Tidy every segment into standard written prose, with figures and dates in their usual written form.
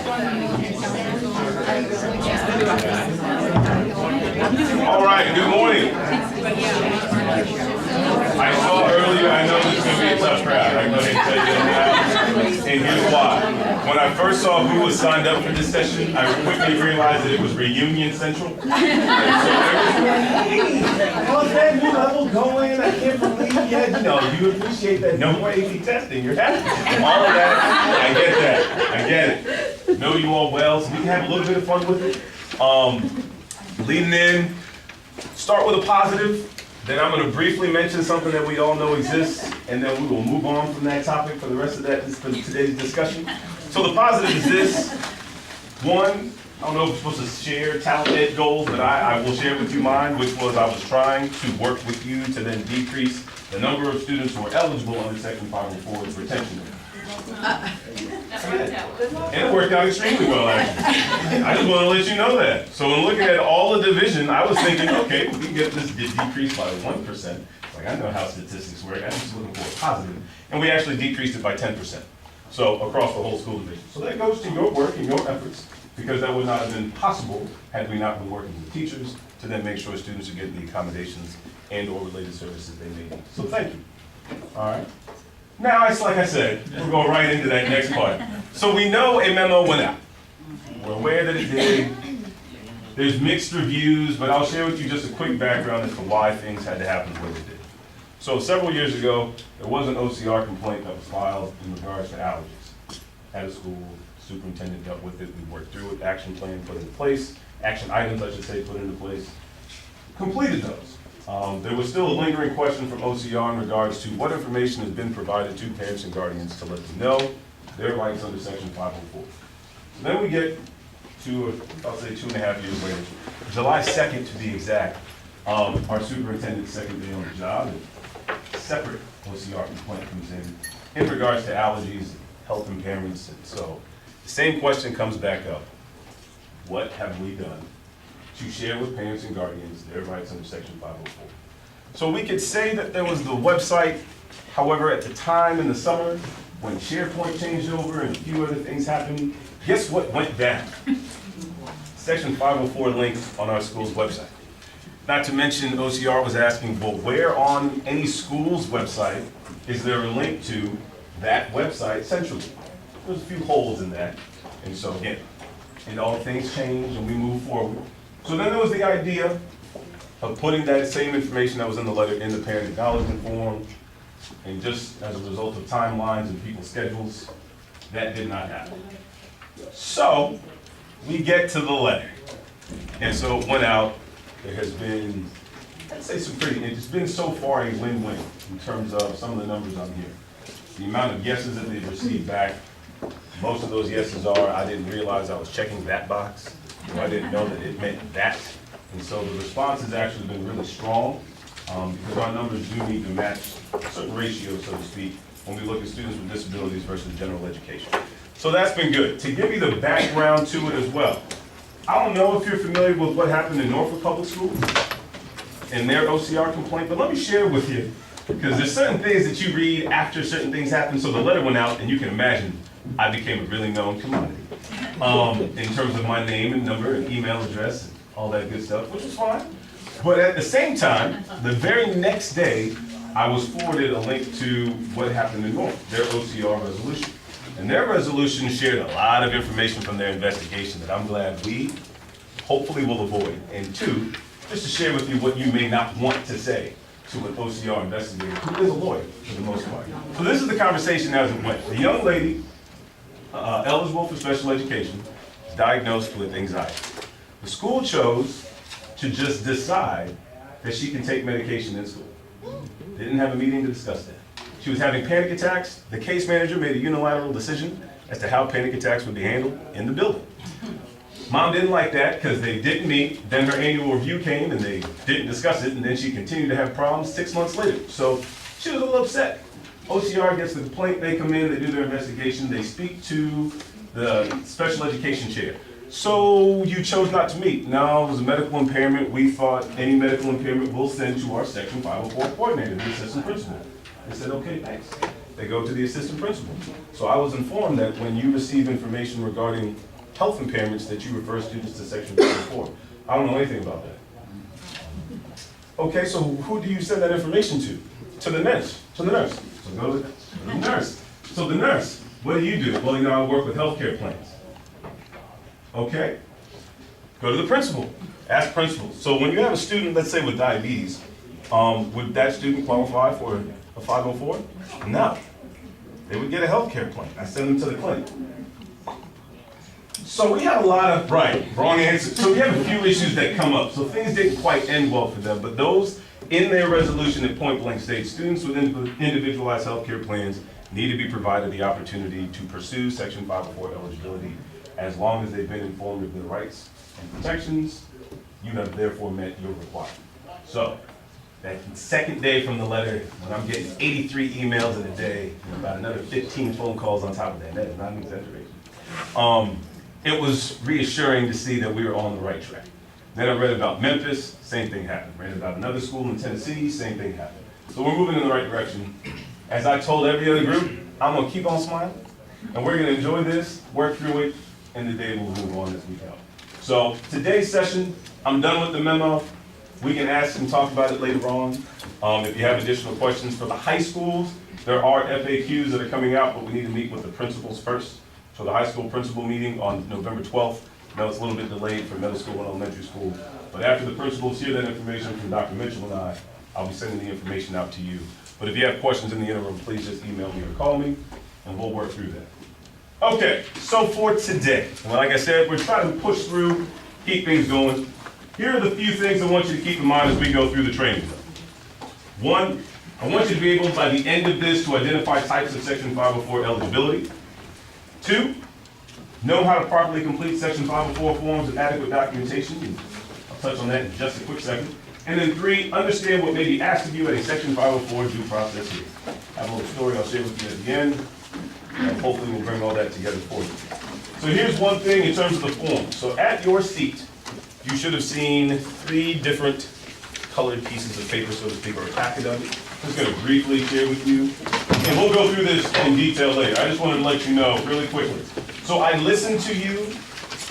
All right, good morning. I saw earlier, I know this is going to be a tough crowd. I can go ahead and tell you that now. And here's why. When I first saw who was signed up for this session, I quickly realized that it was Reunion Central. And so how's that new level going? I can't believe yet. You know, you appreciate that. No more AP testing. You're happy. All of that. I get that. I get it. Know you all well, so we can have a little bit of fun with it. Leading in, start with a positive. Then I'm going to briefly mention something that we all know exists, and then we will move on from that topic for the rest of today's discussion. So the positive is this. One, I don't know if we're supposed to share talent ed goals, but I will share with you mine, which was I was trying to work with you to then decrease the number of students who are eligible under Section 504's retention rate. And it worked out extremely well, actually. I just want to let you know that. So when looking at all the division, I was thinking, okay, we can get this decreased by 1%. Like, I know how statistics work. I'm just looking for a positive. And we actually decreased it by 10%. So across the whole school division. So that goes to your work and your efforts, because that would not have been possible had we not been working with teachers to then make sure students are getting the accommodations and or related services they may need. So thank you. All right. Now, it's like I said, we'll go right into that next part. So we know a memo went out. We're aware that it did. There's mixed reviews, but I'll share with you just a quick background as to why things had to happen the way they did. So several years ago, there was an OCR complaint that was filed in regards to allergies. At a school, superintendent dealt with it, we worked through it, action plan put into place, action items, I should say, put into place, completed those. There was still a lingering question from OCR in regards to what information has been provided to parents and guardians to let them know their rights under Section 504. So then we get to, I'll say 2.5 years later, July 2nd to be exact, our superintendent's second day on the job, a separate OCR complaint comes in regards to allergies, health impairments, and so the same question comes back up. What have we done to share with parents and guardians their rights under Section 504? So we could say that there was the website. However, at the time in the summer, when SharePoint changed over and a few other things happened, guess what went down? Section 504 link on our school's website. Not to mention, OCR was asking, well, where on any school's website is there a link to that website centrally? There's a few holes in that. And so again, all things change and we move forward. So then there was the idea of putting that same information that was in the letter in the parent acknowledgement form, and just as a result of timelines and people's schedules, that did not happen. So we get to the letter. And so it went out. There has been, I'd say it's been so far a win-win in terms of some of the numbers on here. The amount of yeses that they've received back, most of those yeses are, I didn't realize I was checking that box. I didn't know that it meant that. And so the response has actually been really strong because our numbers do need to match certain ratios, so to speak, when we look at students with disabilities versus general education. So that's been good. To give you the background to it as well, I don't know if you're familiar with what happened in Norfolk Public Schools and their OCR complaint, but let me share with you, because there's certain things that you read after certain things happen. So the letter went out, and you can imagine I became a really known commodity. In terms of my name and number and email address and all that good stuff, which was fine. But at the same time, the very next day, I was forwarded a link to what happened in Norfolk, their OCR resolution. And their resolution shared a lot of information from their investigation that I'm glad we hopefully will avoid. And two, just to share with you what you may not want to say to an OCR investigator who is a lawyer for the most part. So this is the conversation as it went. The young lady, eligible for special education, is diagnosed with anxiety. The school chose to just decide that she can take medication in school. They didn't have a meeting to discuss that. She was having panic attacks. The case manager made a unilateral decision as to how panic attacks would be handled in the building. Mom didn't like that because they didn't meet. Then her annual review came and they didn't discuss it, and then she continued to have problems 6 months later. So she was a little upset. OCR gets the complaint, they come in, they do their investigation, they speak to the special education chair. So you chose not to meet. No, it was a medical impairment. We thought any medical impairment we'll send to our Section 504 coordinator, the assistant principal. They said, okay, thanks. They go to the assistant principal. So I was informed that when you receive information regarding health impairments that you refer students to Section 504. I don't know anything about that. Okay, so who do you send that information to? To the nurse. To the nurse. So go to the nurse. So the nurse, what do you do? Well, you know, I work with healthcare plans. Okay? Go to the principal. Ask principal. So when you have a student, let's say with diabetes, would that student qualify for a 504? No. They would get a healthcare plan. I send them to the clinic. So we have a lot of, right, wrong answer. So we have a few issues that come up. So things didn't quite end well for them, but those in their resolution at point blank state, students with individualized healthcare plans need to be provided the opportunity to pursue Section 504 eligibility as long as they've been informed of their rights and protections. You have therefore met your requirement. So that second day from the letter, when I'm getting 83 emails in a day and about another 15 phone calls on top of that, that is not an exaggeration. It was reassuring to see that we were on the right track. Then I read about Memphis, same thing happened. Read about another school in Tennessee, same thing happened. So we're moving in the right direction. As I told every other group, I'm gonna keep on smiling, and we're gonna enjoy this, work through it, and the day will move on as we go. So today's session, I'm done with the memo. We can ask and talk about it later on. If you have additional questions for the high schools, there are FAQs that are coming out, but we need to meet with the principals first. So the high school principal meeting on November 12th. Now it's a little bit delayed for middle school and elementary school. But after the principals hear that information from Dr. Mitchell and I'll be sending the information out to you. But if you have questions in the interim, please just email me or call me, and we'll work through that. Okay, so for today, like I said, we're trying to push through, keep things going. Here are the few things I want you to keep in mind as we go through the training. One, I want you to be able, by the end of this, to identify types of Section 504 eligibility. 2, know how to properly complete Section 504 forms with adequate documentation. I'll touch on that in just a quick second. And then 3, understand what may be asked of you at a Section 504 due process hearing. I have a little story I'll share with you at the end, and hopefully we'll bring all that together for you. So here's one thing in terms of the form. So at your seat, you should have seen 3 different colored pieces of paper, so to speak, or a packet of it. I'm just going to briefly share with you. And we'll go through this in detail later. I just wanted to let you know really quickly. So I listened to you,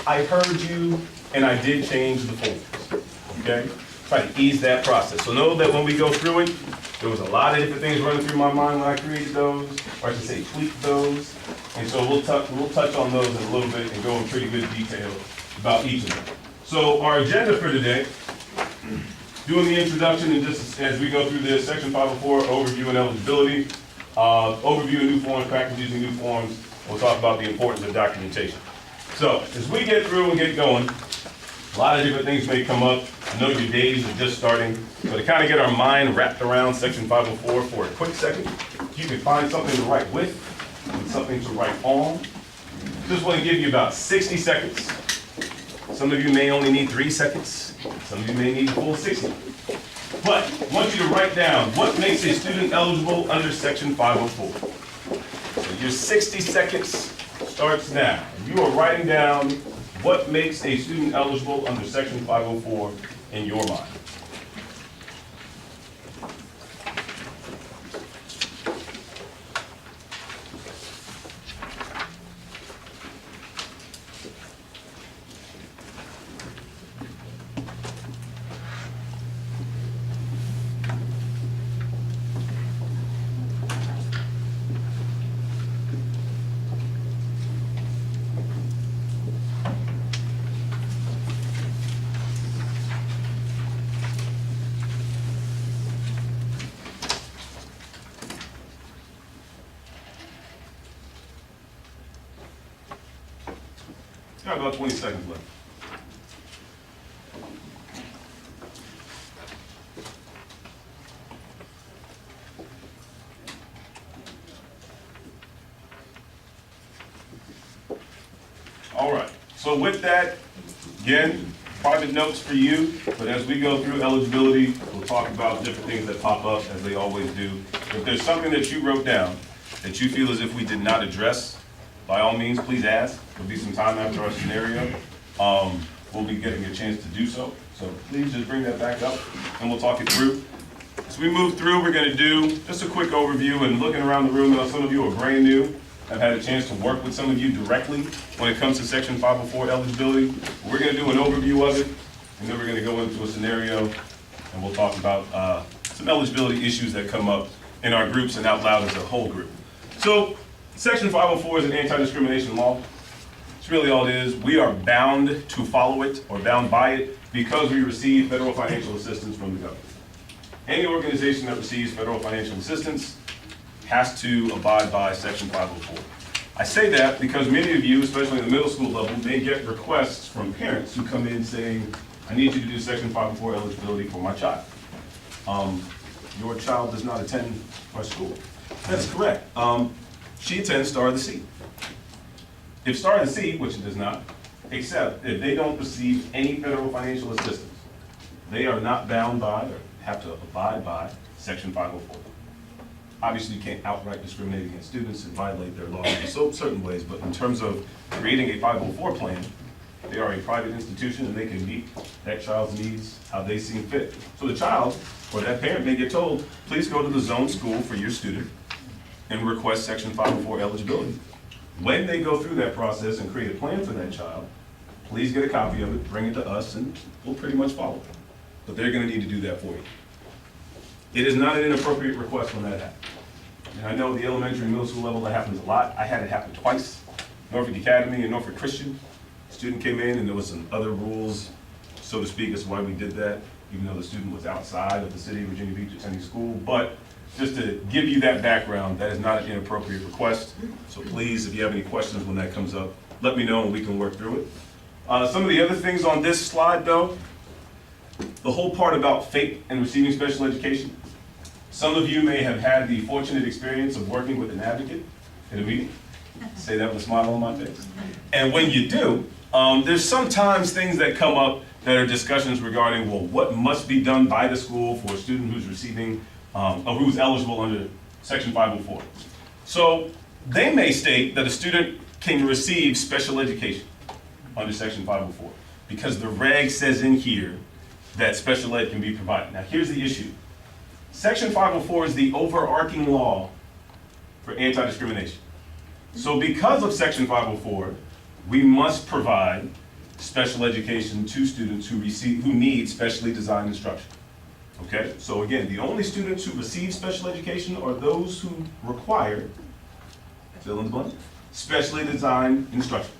I heard you, and I did change the forms. Okay? Try to ease that process. So know that when we go through it, there was a lot of different things running through my mind when I created those, or I should say tweaked those. And so we'll touch on those in a little bit and go in pretty good detail about each of them. So our agenda for today, doing the introduction and just as we go through this, Section 504, overview and eligibility, overview of new forms, practice using new forms. We'll talk about the importance of documentation. So as we get through and get going, a lot of different things may come up. I know your days are just starting, but to kind of get our mind wrapped around Section 504 for a quick second, if you can find something to write with and something to write on. Just want to give you about 60 seconds. Some of you may only need 3 seconds. Some of you may need a full 60. But I want you to write down what makes a student eligible under Section 504. So your 60 seconds starts now. You are writing down what makes a student eligible under Section 504 in your mind. Got about 20 seconds left. All right, so with that, again, private notes for you, but as we go through eligibility, we'll talk about different things that pop up, as they always do. If there's something that you wrote down that you feel as if we did not address, by all means, please ask. There'll be some time after our scenario. We'll be getting a chance to do so. So please just bring that back up and we'll talk it through. As we move through, we're gonna do just a quick overview and looking around the room. Some of you are brand new. I've had a chance to work with some of you directly when it comes to Section 504 eligibility. We're going to do an overview of it, and then we're going to go into a scenario, and we'll talk about some eligibility issues that come up in our groups and out loud as a whole group. So Section 504 is an anti-discrimination law. It's really all it is. We are bound to follow it or bound by it because we receive federal financial assistance from the government. Any organization that receives federal financial assistance has to abide by Section 504. I say that because many of you, especially in the middle school level, may get requests from parents who come in saying, I need you to do Section 504 eligibility for my child. Your child does not attend our school. That's correct. She attends Star of the Sea. If Star of the Sea, which it does not, except if they don't receive any federal financial assistance, they are not bound by or have to abide by Section 504. Obviously, you can't outright discriminate against students and violate their laws in certain ways, but in terms of creating a 504 plan, they are a private institution and they can meet that child's needs how they seem fit. So the child or that parent may get told, please go to the zone school for your student and request Section 504 eligibility. When they go through that process and create a plan for that child, please get a copy of it, bring it to us, and we'll pretty much follow it. But they're going to need to do that for you. It is not an inappropriate request when that happens. And I know the elementary and middle school level that happens a lot. I had it happen twice. Norfolk Academy and Norfolk Christian. A student came in and there was some other rules, so to speak, as to why we did that, even though the student was outside of the city of Virginia Beach attending school. But just to give you that background, that is not an inappropriate request. So please, if you have any questions when that comes up, let me know and we can work through it. Some of the other things on this slide though, the whole part about FAPE and receiving special education. Some of you may have had the fortunate experience of working with an advocate in a meeting. Say that with a smile on my face. And when you do, there's sometimes things that come up that are discussions regarding, well, what must be done by the school for a student who's receiving, who's eligible under Section 504. So they may state that a student can receive special education under Section 504 because the reg says in here that special ed can be provided. Now here's the issue. Section 504 is the overarching law for anti-discrimination. So because of Section 504, we must provide special education to students who need specially designed instruction. Okay, so again, the only students who receive special education are those who require, fill in the blank, specially designed instruction.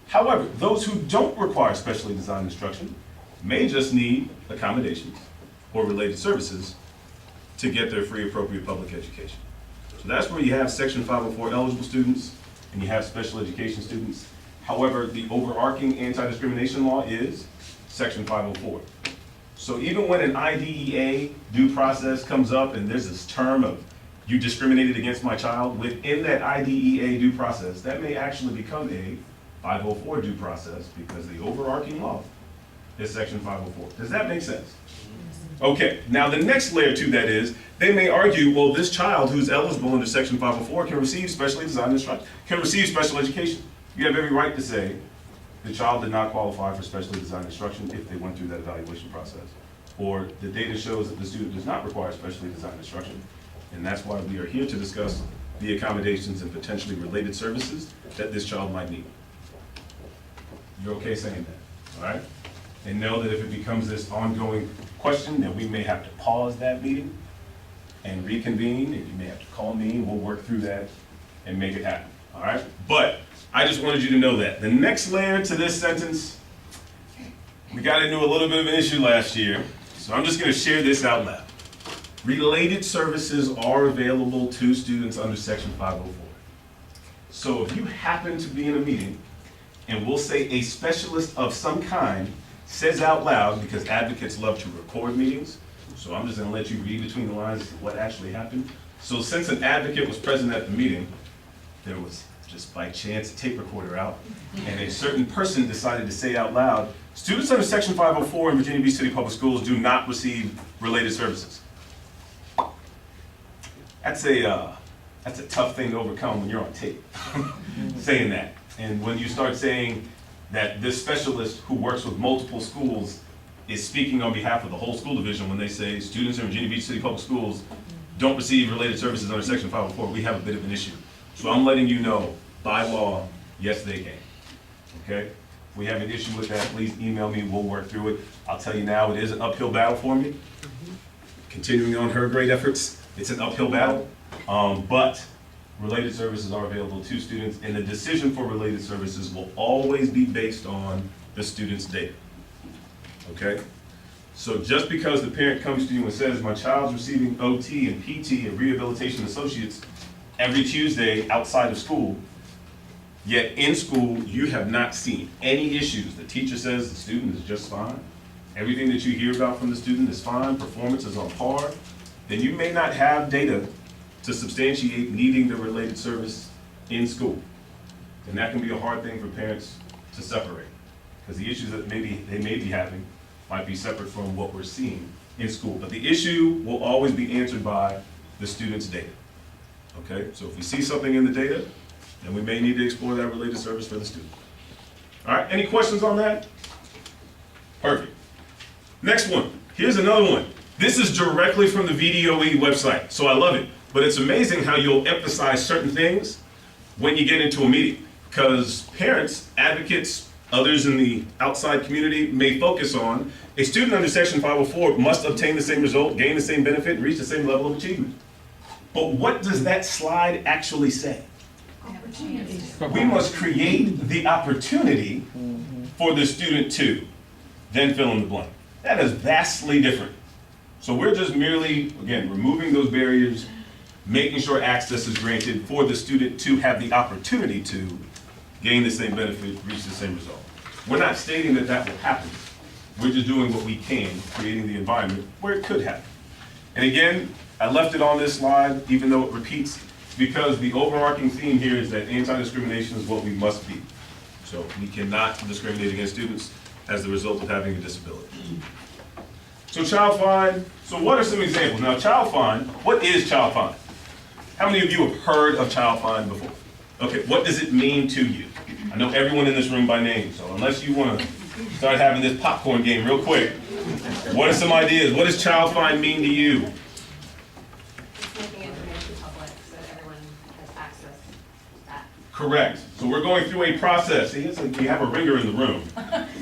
However, those who don't require specially designed instruction may just need accommodations or related services to get their free appropriate public education. So that's where you have Section 504 eligible students and you have special education students. However, the overarching anti-discrimination law is Section 504. So even when an IDEA due process comes up and there's this term of you discriminated against my child, within that IDEA due process, that may actually become a 504 due process because the overarching law is Section 504. Does that make sense? Okay, now the next layer to that is, they may argue, well, this child who's eligible under Section 504 can receive specially designed instruction, can receive special education. You have every right to say the child did not qualify for specially designed instruction if they went through that evaluation process. Or the data shows that the student does not require specially designed instruction. And that's why we are here to discuss the accommodations and potentially related services that this child might need. You're okay saying that, all right? And know that if it becomes this ongoing question, then we may have to pause that meeting and reconvene, and you may have to call me, and we'll work through that and make it happen, all right? But I just wanted you to know that. The next layer to this sentence, we got into a little bit of an issue last year, so I'm just gonna share this out loud. Related services are available to students under Section 504. So if you happen to be in a meeting, and we'll say a specialist of some kind says out loud, because advocates love to record meetings, so I'm just gonna let you read between the lines of what actually happened. So since an advocate was present at the meeting, there was just by chance a tape recorder out, and a certain person decided to say out loud, students under Section 504 in Virginia Beach City Public Schools do not receive related services. That's a tough thing to overcome when you're on tape, saying that. And when you start saying that this specialist who works with multiple schools is speaking on behalf of the whole school division when they say students in Virginia Beach City Public Schools don't receive related services under Section 504, we have a bit of an issue. So I'm letting you know, by law, yes, they can. Okay? If we have an issue with that, please email me, we'll work through it. I'll tell you now, it is an uphill battle for me. Continuing on her great efforts, it's an uphill battle. But related services are available to students, and the decision for related services will always be based on the student's data. Okay? So just because the parent comes to you and says, my child's receiving OT and PT and rehabilitation associates every Tuesday outside of school, yet in school you have not seen any issues. The teacher says the student is just fine. Everything that you hear about from the student is fine, performance is on par, then you may not have data to substantiate needing the related service in school. And that can be a hard thing for parents to separate, because the issues that they may be having might be separate from what we're seeing in school. But the issue will always be answered by the student's data. Okay, so if we see something in the data, then we may need to explore that related service for the student. All right, any questions on that? Perfect. Next one, here's another one. This is directly from the VDOE website, so I love it. But it's amazing how you'll emphasize certain things when you get into a meeting, because parents, advocates, others in the outside community may focus on a student under Section 504 must obtain the same result, gain the same benefit, and reach the same level of achievement. But what does that slide actually say? We must create the opportunity for the student to, then fill in the blank. That is vastly different. So we're just merely, again, removing those barriers, making sure access is granted for the student to have the opportunity to gain the same benefit, reach the same result. We're not stating that that will happen. We're just doing what we can, creating the environment where it could happen. And again, I left it on this slide, even though it repeats, because the overarching theme here is that anti-discrimination is what we must be. So we cannot discriminate against students as the result of having a disability. So child find, so what are some examples? Now child find, what is child find? How many of you have heard of child find before? Okay, what does it mean to you? I know everyone in this room by name, so unless you want to start having this popcorn game real quick, what are some ideas? What does child find mean to you? It's making information public so that everyone has access to that. Correct. So we're going through a process. See, it's like you have a ringer in the room,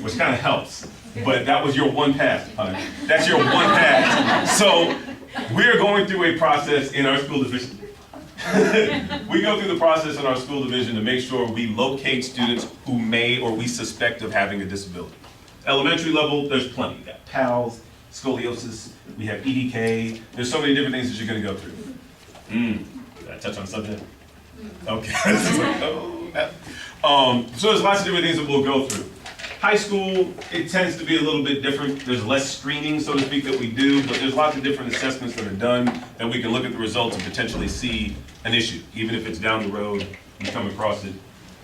which kind of helps. But that was your one pass, honey. That's your one pass. So we're going through a process in our school division. We go through the process in our school division to make sure we locate students who may or we suspect of having a disability. Elementary level, there's plenty. You got PALS, scoliosis, we have EDK. There's so many different things that you're going to go through. Did I touch on subject? Okay. So there's lots of different things that we'll go through. High school, it tends to be a little bit different. There's less screening, so to speak, that we do, but there's lots of different assessments that are done that we can look at the results and potentially see an issue, even if it's down the road, we come across it.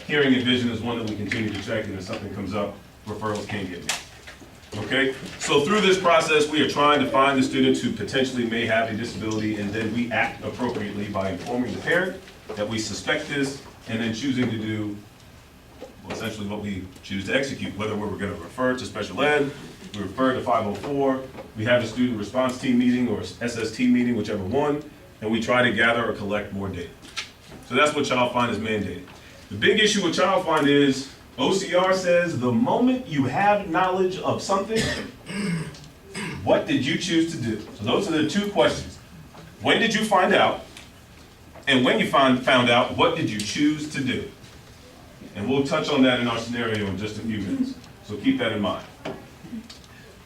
Hearing and vision is one that we continue to check, and if something comes up, referrals can get made. Okay? So through this process, we are trying to find the students who potentially may have a disability, and then we act appropriately by informing the parent that we suspect this, and then choosing to do essentially what we choose to execute, whether we're going to refer to special ed, we refer to 504, we have a student response team meeting or SST meeting, whichever one, and we try to gather or collect more data. So that's what Child Find is mandated. The big issue with Child Find is OCR says the moment you have knowledge of something, what did you choose to do? So those are the two questions. When did you find out? And when you found out, what did you choose to do? And we'll touch on that in our scenario in just a few minutes. So keep that in mind.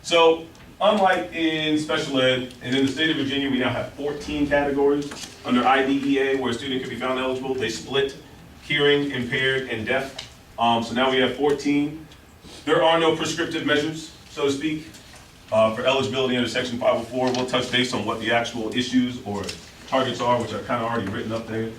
So unlike in special ed, and in the state of Virginia, we now have 14 categories under IDEA where a student can be found eligible. They split hearing, impaired, and deaf. So now we have 14. There are no prescriptive measures, so to speak, for eligibility under Section 504. We'll touch base on what the actual issues or targets are, which are kind of already written up there,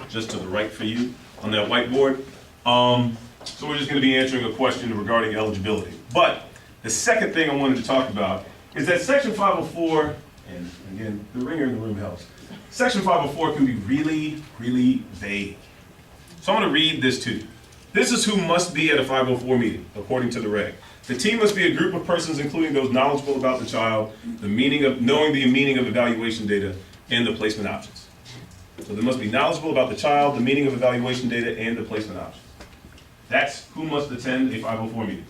just to the right for you on that whiteboard. So we're just going to be answering a question regarding eligibility. But the second thing I wanted to talk about is that Section 504, and again, the ringer in the room helps. Section 504 can be really, really vague. So I'm going to read this to you. This is who must be at a 504 meeting, according to the reg. The team must be a group of persons, including those knowledgeable about the child, knowing the meaning of evaluation data, and the placement options. So they must be knowledgeable about the child, the meaning of evaluation data, and the placement options. That's who must attend a 504 meeting.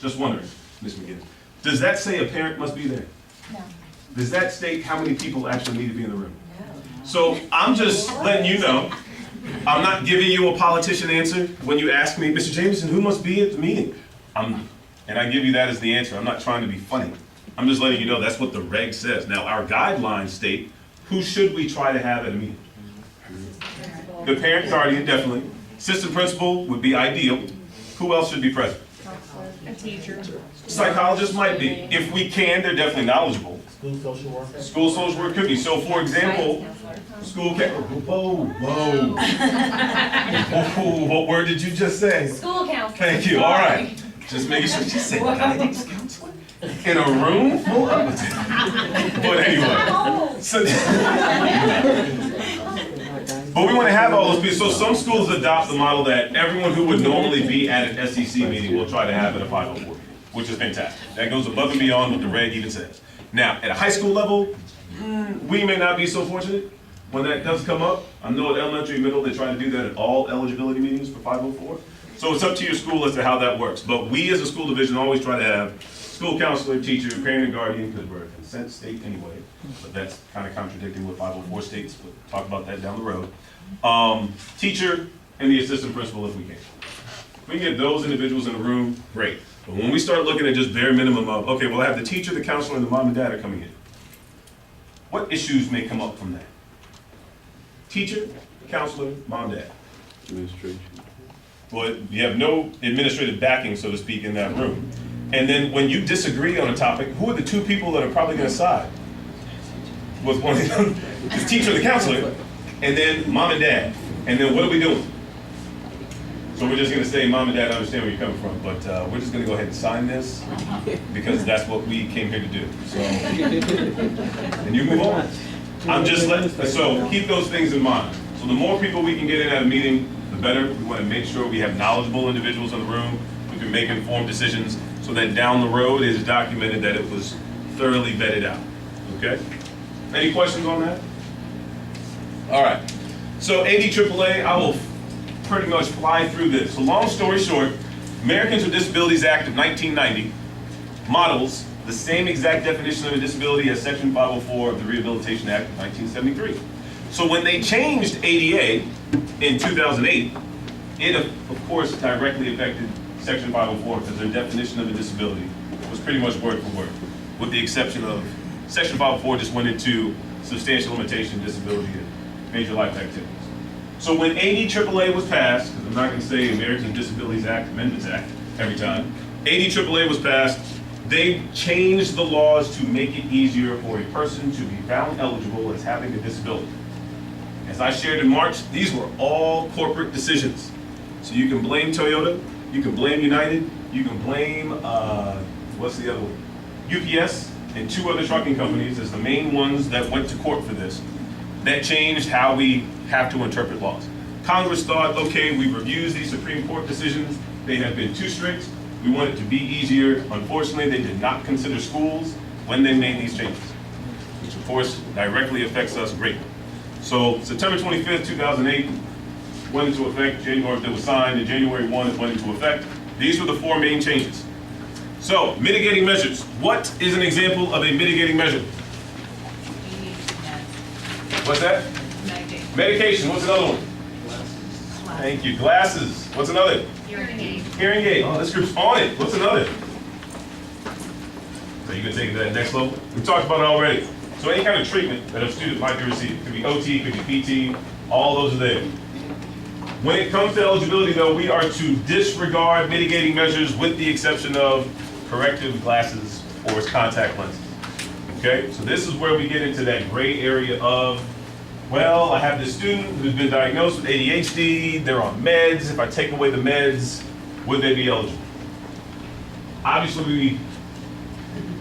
Just wondering, Ms. McGinnis. Does that say a parent must be there? No. Does that state how many people actually need to be in the room? So I'm just letting you know, I'm not giving you a politician answer when you ask me, Mr. Jameson, who must be at the meeting? And I give you that as the answer. I'm not trying to be funny. I'm just letting you know that's what the reg says. Now, our guidelines state, who should we try to have at a meeting? The parent guardian, definitely. Assistant principal would be ideal. Who else should be present? A teacher. Psychologists might be. If we can, they're definitely knowledgeable. School social worker. School social work could be. So for example, whoa. Whoa, what word did you just say? School counselor. Thank you, all right. Just making sure you said guidance counselor in a room full of But anyway, so but we want to have all those people. So some schools adopt the model that everyone who would normally be at an SEC meeting will try to have at a 504, which is fantastic. That goes above and beyond what the reg even says. Now, at a high school level, we may not be so fortunate when that does come up. I know at elementary and middle, they try to do that at all eligibility meetings for 504. So it's up to your school as to how that works. But we as a school division always try to have school counselor, teacher, parent, and guardian, because we're a consent state anyway. But that's kind of contradicting what 504 states, but talk about that down the road. Teacher and the assistant principal if we can. If we can get those individuals in the room, great. But when we start looking at just bare minimum of, okay, well I have the teacher, the counselor, and the mom and dad are coming in. What issues may come up from that? Teacher, counselor, mom, dad. Administration. Well, you have no administrative backing, so to speak, in that room. And then when you disagree on a topic, who are the two people that are probably going to side? With one of them, the teacher, or the counselor, and then mom and dad. And then what are we doing? So we're just going to say, mom and dad, I understand where you're coming from, but we're just going to go ahead and sign this because that's what we came here to do. So, and you move on. I'm just letting, so keep those things in mind. So the more people we can get in at a meeting, the better. We want to make sure we have knowledgeable individuals in the room who can make informed decisions so that down the road it is documented that it was thoroughly vetted out. Okay? Any questions on that? All right. So ADAAA, I will pretty much fly through this. So long story short, Americans with Disabilities Act of 1990 models the same exact definition of a disability as Section 504 of the Rehabilitation Act of 1973. So when they changed ADA in 2008, it of course directly affected Section 504 because their definition of a disability was pretty much word for word, with the exception of Section 504 just went into substantial limitation, disability, and major life activities. So when ADAAA was passed, because I'm not going to say Americans with Disabilities Act, Amendments Act every time, ADAAA was passed, they changed the laws to make it easier for a person to be found eligible as having a disability. As I shared in March, these were all corporate decisions. So you can blame Toyota, you can blame United, you can blame, what's the other one? UPS and two other trucking companies as the main ones that went to court for this. That changed how we have to interpret laws. Congress thought, okay, we've reviewed these Supreme Court decisions, they have been too strict, we want it to be easier. Unfortunately, they did not consider schools when they made these changes, which of course directly affects us greatly. So September 25th, 2008 went into effect, January, it was signed, and January 1 it went into effect. These were the four main changes. So, mitigating measures. What is an example of a mitigating measure? What's that? Medication. What's another one? Thank you. Glasses. What's another? Hearing aid. Hearing aid. Oh, this group's on it. What's another? So you can take it to that next level? We talked about it already. So any kind of treatment that a student might be receiving, could be OT, could be PT, all those are there. When it comes to eligibility though, we are to disregard mitigating measures with the exception of corrective glasses or contact lenses. Okay, so this is where we get into that gray area of, well, I have this student who's been diagnosed with ADHD, they're on meds, if I take away the meds, would they be eligible? Obviously, we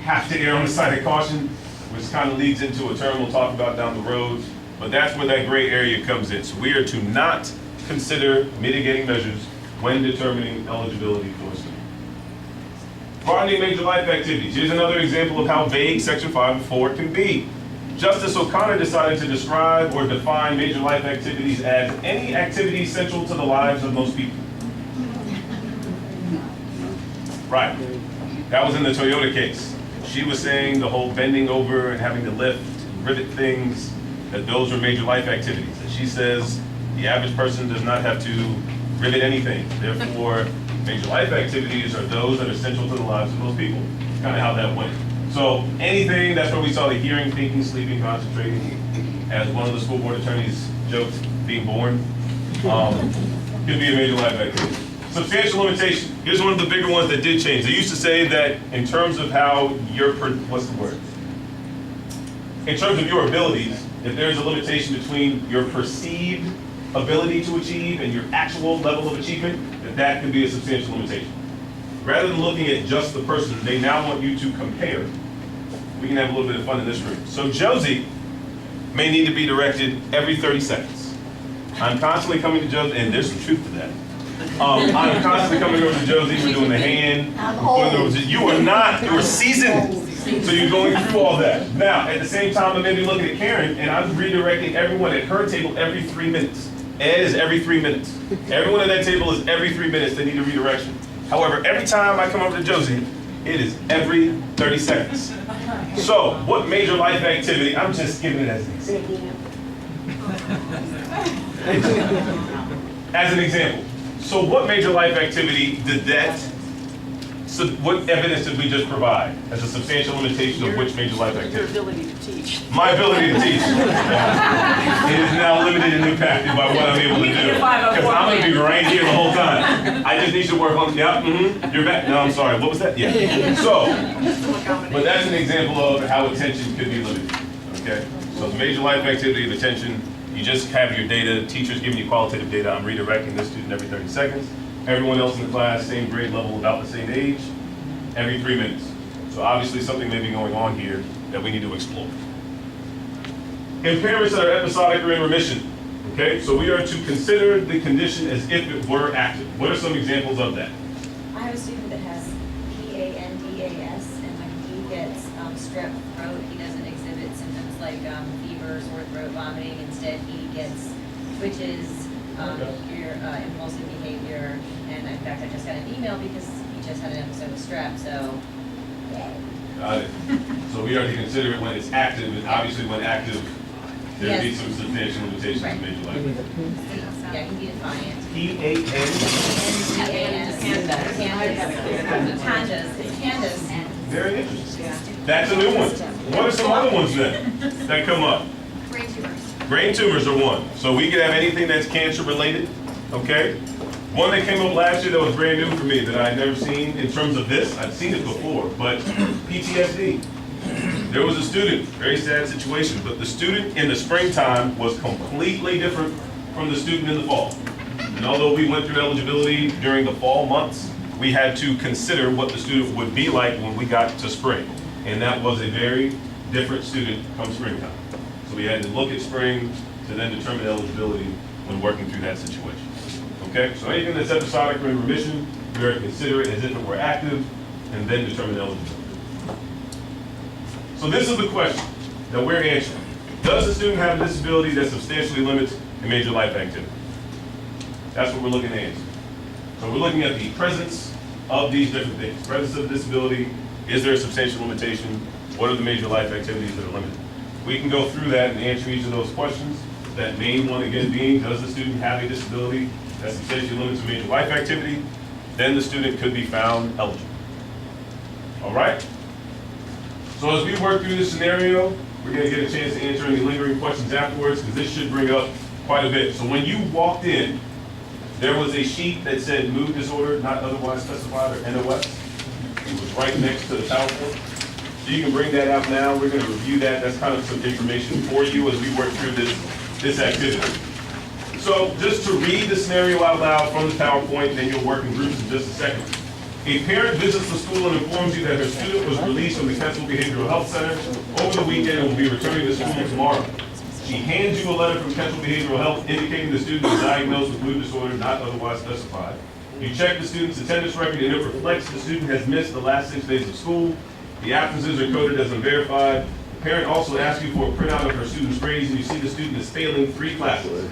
have to err on the side of caution, which kind of leads into a term we'll talk about down the road, but that's where that gray area comes in. So we are to not consider mitigating measures when determining eligibility for a student. Broadening major life activities. Here's another example of how vague Section 504 can be. Justice O'Connor decided to describe or define major life activities as any activity central to the lives of most people. Right. That was in the Toyota case. She was saying the whole bending over and having to lift, rivet things, that those were major life activities. And she says the average person does not have to rivet anything. Therefore, major life activities are those that are central to the lives of most people. Kind of how that went. So anything, that's where we saw the hearing, thinking, sleeping, concentrating, as one of the school board attorneys joked, being born, could be a major life activity. Substantial limitation. Here's one of the bigger ones that did change. They used to say that in terms of how your, what's the word? In terms of your abilities, if there's a limitation between your perceived ability to achieve and your actual level of achievement, that could be a substantial limitation. Rather than looking at just the person, they now want you to compare. We can have a little bit of fun in this room. So Josie may need to be directed every 30 seconds. I'm constantly coming to Josie, and there's some truth to that. I'm constantly coming over to Josie, we're doing the hand. You are not, you are seasoned. So you're going through all that. Now, at the same time, I may be looking at Karen, and I'm redirecting everyone at her table every 3 minutes. Ed is every 3 minutes. Everyone at that table is every 3 minutes, they need a redirection. However, every time I come over to Josie, it is every 30 seconds. So, what major life activity, I'm just giving it as an example. As an example. So what major life activity did that, so what evidence did we just provide as a substantial limitation of which major life activity? Your ability to teach. My ability to teach. It is now limited and impacted by what I'm able to do. Because I'm going to be right here the whole time. I just need to work on, you're back. No, I'm sorry, what was that? Yeah. So, but that's an example of how attention could be limited, okay? So the major life activity of attention, you just have your data, teachers giving you qualitative data, I'm redirecting this student every 30 seconds. Everyone else in the class, same grade level, about the same age, every 3 minutes. So obviously something may be going on here that we need to explore. Impairments that are episodic or in remission. Okay, so we are to consider the condition as if it were active. What are some examples of that? I have a student that has PANDAS, and when he gets strep throat, he doesn't exhibit symptoms like fever, sore throat, vomiting. Instead, he gets twitches, impulsive behavior, and in fact, I just got an email because he just had an episode of strep, so yay. Got it. So we are to consider it when it's active, and obviously when active, there would be some substantial limitations in major life. Yeah, he can be defiant. Pandas. Very interesting. That's a new one. What are some other ones then that come up? Brain tumors. Brain tumors are one. So we could have anything that's cancer related, okay? One that came up last year that was brand new for me that I'd never seen in terms of this, I've seen it before, but PTSD. There was a student, very sad situation, but the student in the springtime was completely different from the student in the fall. And although we went through eligibility during the fall months, we had to consider what the student would be like when we got to spring. And that was a very different student come springtime. So we had to look at spring to then determine eligibility when working through that situation. Okay, so anything that's episodic or in remission, we are to consider it as if it were active and then determine eligibility. So this is the question that we're answering. Does the student have a disability that substantially limits a major life activity? That's what we're looking to answer. So we're looking at the presence of these different things. Presence of disability, is there a substantial limitation? What are the major life activities that are limited? We can go through that and answer each of those questions. That main one again being, does the student have a disability that substantially limits a major life activity? Then the student could be found eligible. All right? So as we work through this scenario, we're going to get a chance to answer any lingering questions afterwards because this should bring up quite a bit. So when you walked in, there was a sheet that said mood disorder, not otherwise specified, or NOS. It was right next to the PowerPoint. So you can bring that out now. We're going to review that. That's kind of some information for you as we work through this activity. So just to read the scenario out loud from the PowerPoint, then you'll work in groups in just a second. A parent visits the school and informs you that her student was released from the Kensal Behavioral Health Center over the weekend and will be returning to school tomorrow. She hands you a letter from Kensal Behavioral Health indicating the student is diagnosed with mood disorder not otherwise specified. You check the student's attendance record and it reflects the student has missed the last 6 days of school. The absences are coded as unverified. The parent also asks you for a printout of her student's grades and you see the student is failing 3 classes.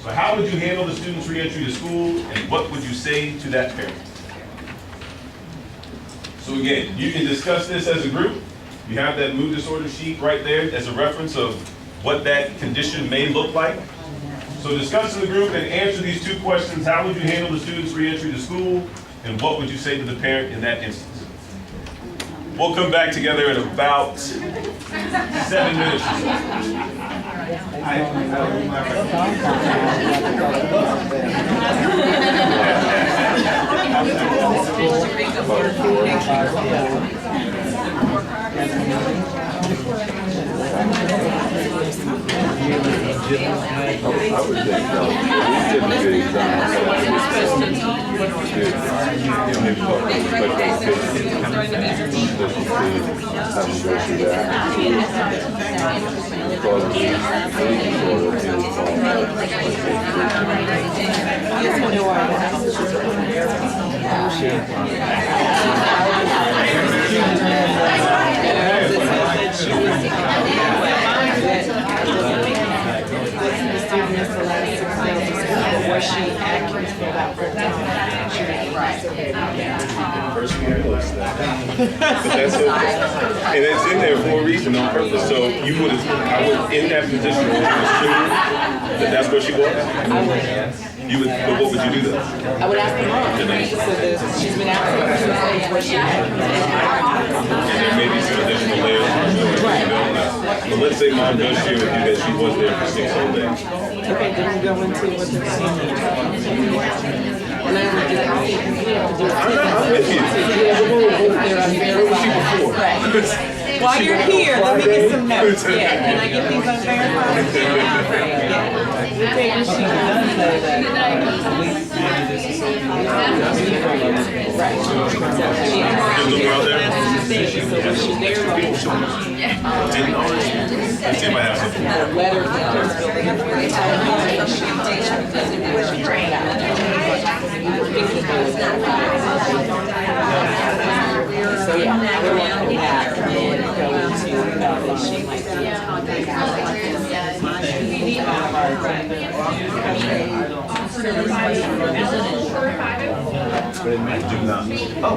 So how would you handle the student's reentry to school and what would you say to that parent? So again, you can discuss this as a group. You have that mood disorder sheet right there as a reference of what that condition may look like. So discuss in the group and answer these 2 questions. How would you handle the student's reentry to school? And what would you say to the parent in that instance? We'll come back together in about 7 minutes or I would think we did Was she accurate about her First we realized that. But that's okay. And it's in there for a reason on purpose. So you would have, I would, in that position, would assume that that's where she was? I would. You would, but what would you do then? I would ask the mom. So she's been accurate. Was she accurate? And there may be some additional layers of story you don't know. But let's say mom does share with you that she was there for 6 whole days. Okay, then we go into what the procedure. And then we just, we have to do it. I'm with you. Where was she before? While you're here, let me get some notes. Yeah, can I get these unverified? Yeah. We take a sheet. Right. So was she there? Didn't know. Let's see if I have something. Letter. So yeah, we're looking at that and then go into that she might I do not. Oh.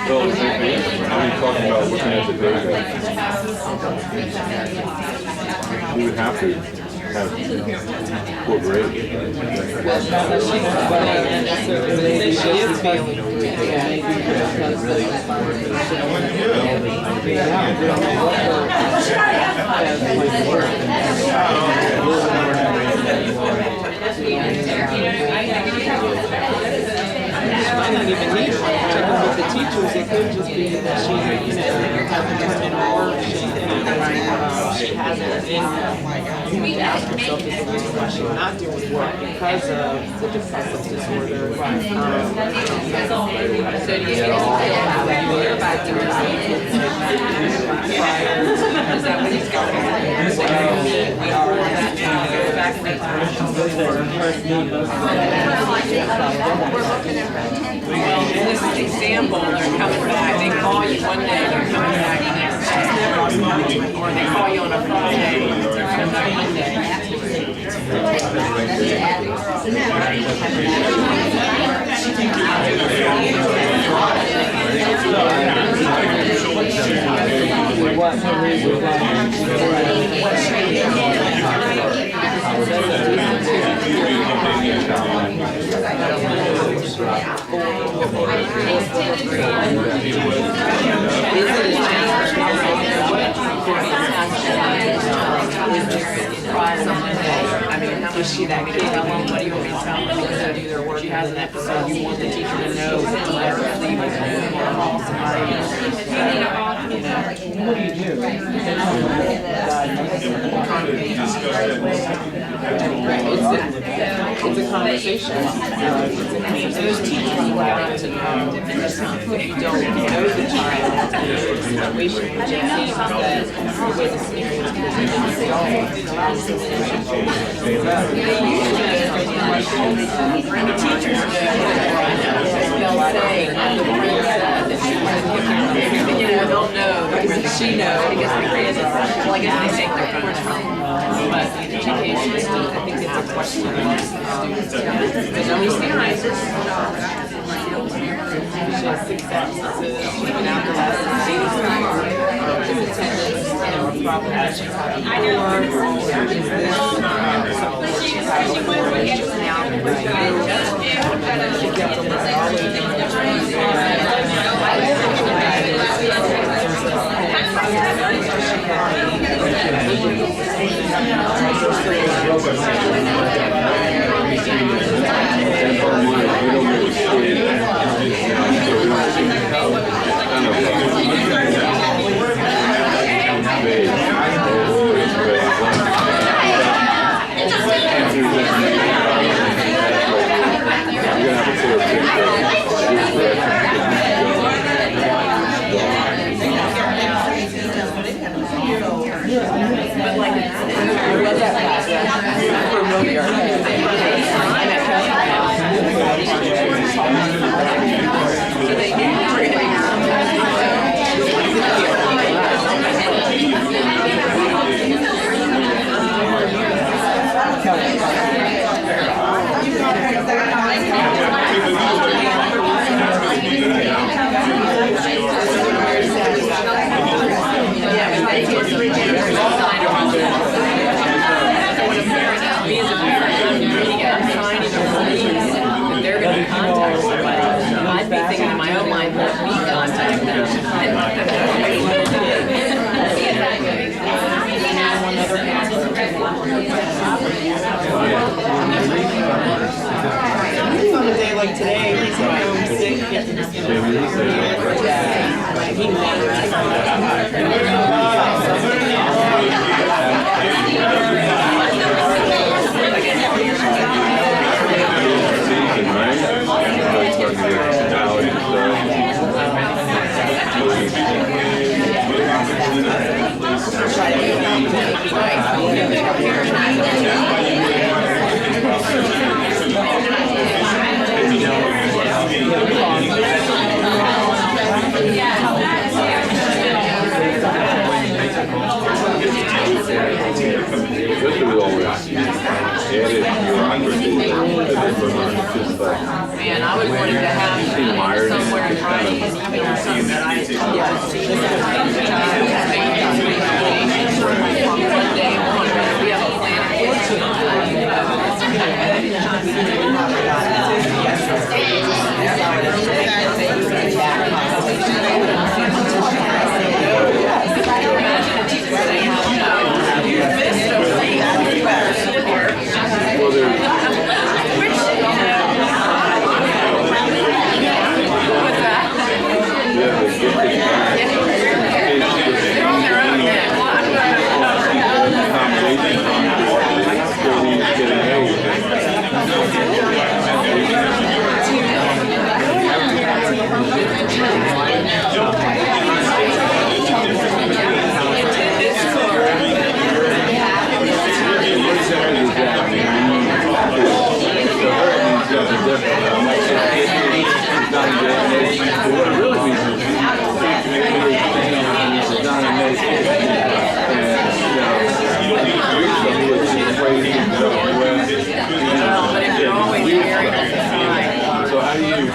Well, when we talk about looking at the data, we would have to have poor grade. she is failing. Might not even need her. Checking with the teachers, it could just be that she, hasn't been in work, she hasn't been. You need to ask yourself this question, why she's not doing work because of the depressive disorder. So do you hear about the is that what he's going on? So you mean we are that now, go back and in this example, they're coming back, they call you one day, they're coming back the next day. Or they call you on a Friday, they're coming back Monday. I mean, how much she that kid? How long? What do you want me to tell them? Because they do their work. She has an episode. You want the teacher to know that they're leaving or call somebody. What do you do? It's a conversation. Those teachers want to know. If you don't know the child, we should just see that with experience. They usually They'll know that she knows because the crazy. Well, I guess they take their phones from. But in education, I think it's a question of students. There's always behind this. She has 6 absences. She's been out the last 6 days. Attendance, a problem that she's having before. Is this? So she's having before. She's now she kept them I'd be thinking in my own mind, let me contact them. On a day like today, he's at home sick. Man, I would want to have somewhere in writing, even something that I had told to see from day on, we have a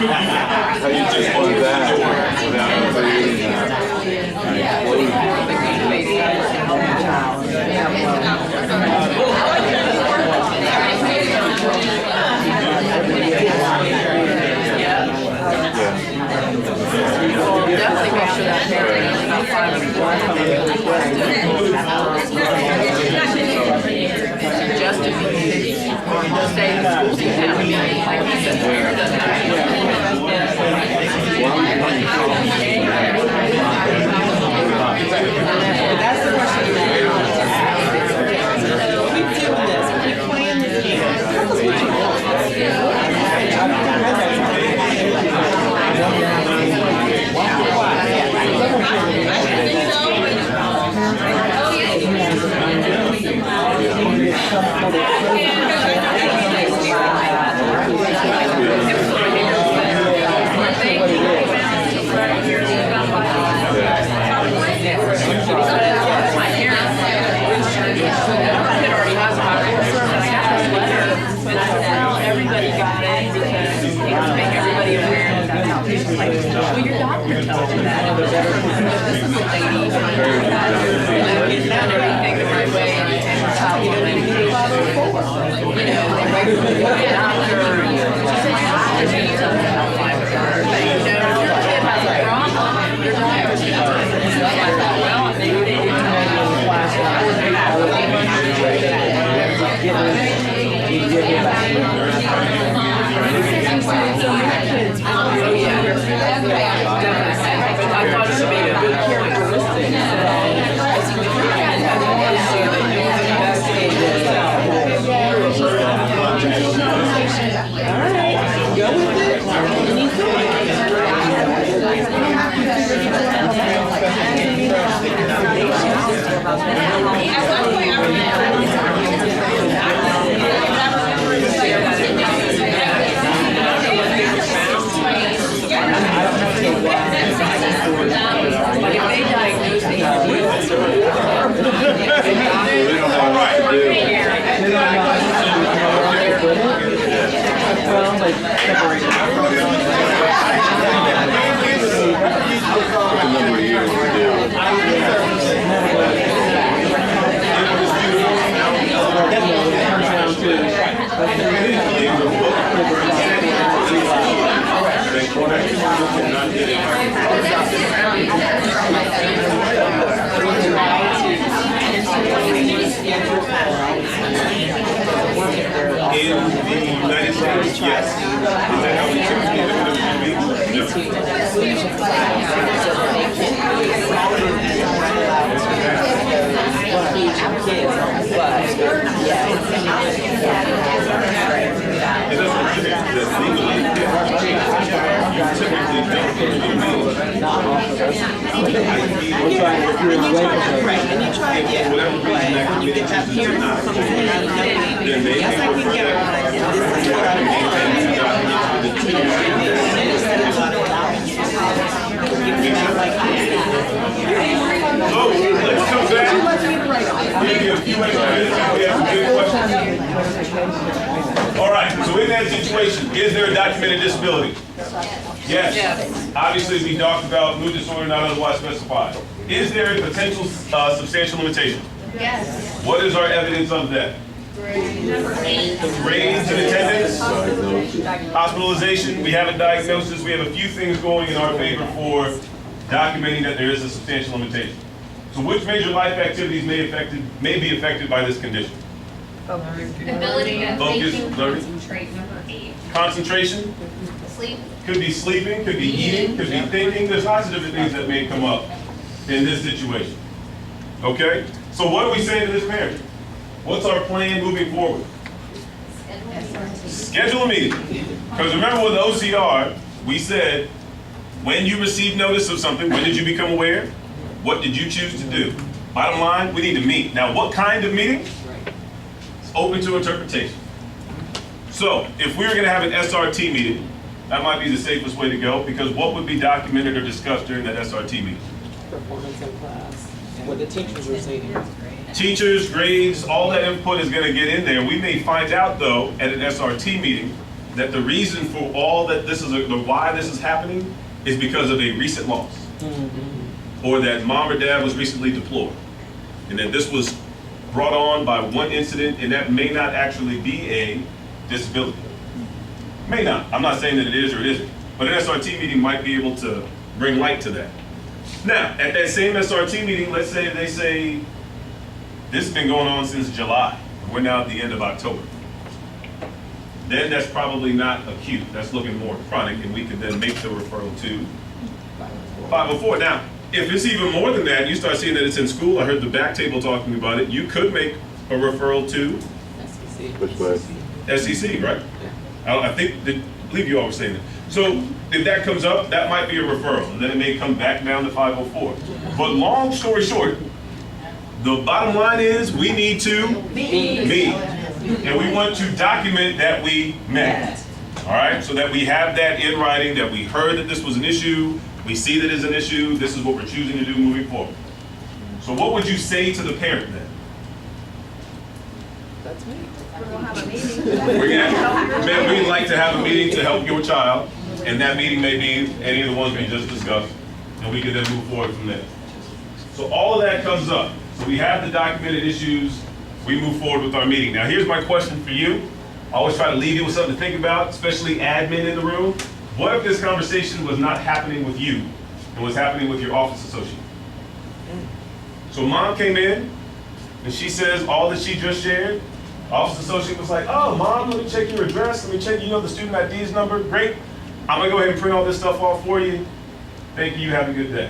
How do you just want that without creating definitely make sure that parent is about 5 and 1 justification or stay in school seat now. Like he said, parent doesn't have that's the question. Keep doing this. Keep playing this game. All right, so in that situation, is there a documented disability? Yes. Obviously, we talked about mood disorder not otherwise specified. Is there a potential substantial limitation? Yes. What is our evidence of that? Grades and attendance, hospitalization, we have a diagnosis, we have a few things going in our favor for documenting that there is a substantial limitation. So which major life activities may be affected by this condition? Ability to Focus, think, learning. concentrate, number 8. Concentration, Sleep. could be sleeping, could be eating, could be thinking, there's lots of different things that may come up in this situation. Okay? So what are we saying to this parent? What's our plan moving forward? Schedule a meeting. Because remember with the OCR, we said, when you receive notice of something, when did you become aware? What did you choose to do? Bottom line, we need to meet. Now, what kind of meeting? It's open to interpretation. So, if we were going to have an SRT meeting, that might be the safest way to go, because what would be documented or discussed during that SRT meeting? Performance in class, what the teachers were saying. Teachers, grades, all that input is going to get in there. We may find out, though, at an SRT meeting, that the reason for all that this is, why this is happening, is because of a recent loss. Or that mom or dad was recently deployed. And that this was brought on by one incident, and that may not actually be a disability. May not. I'm not saying that it is or it isn't. But an SRT meeting might be able to bring light to that. Now, at that same SRT meeting, let's say they say, this has been going on since July. We're now at the end of October. Then that's probably not acute. That's looking more chronic, and we could then make the referral to 504. Now, if it's even more than that, you start seeing that it's in school. I heard the back table talking about it. You could make a referral to Which way? SEC, right? I believe you all were saying that. So if that comes up, that might be a referral, and then it may come back down to 504. But long story short, the bottom line is we need to meet. And we want to document that we met. All right, so that we have that in writing, that we heard that this was an issue, we see that it's an issue, this is what we're choosing to do moving forward. So what would you say to the parent then? That's me. We'll have a meeting. We'd like to have a meeting to help your child, and that meeting may be any of the ones we just discussed, and we can then move forward from there. So all of that comes up. So we have the documented issues we move forward with our meeting. Now, here's my question for you. I always try to leave you with something to think about, especially admin in the room. What if this conversation was not happening with you and was happening with your office associate? So mom came in and she says all that she just shared. Office associate was like, oh, mom, let me check your address. Let me check, the student ID's number. Great. I'm going to go ahead and print all this stuff off for you. Thank you. Have a good day.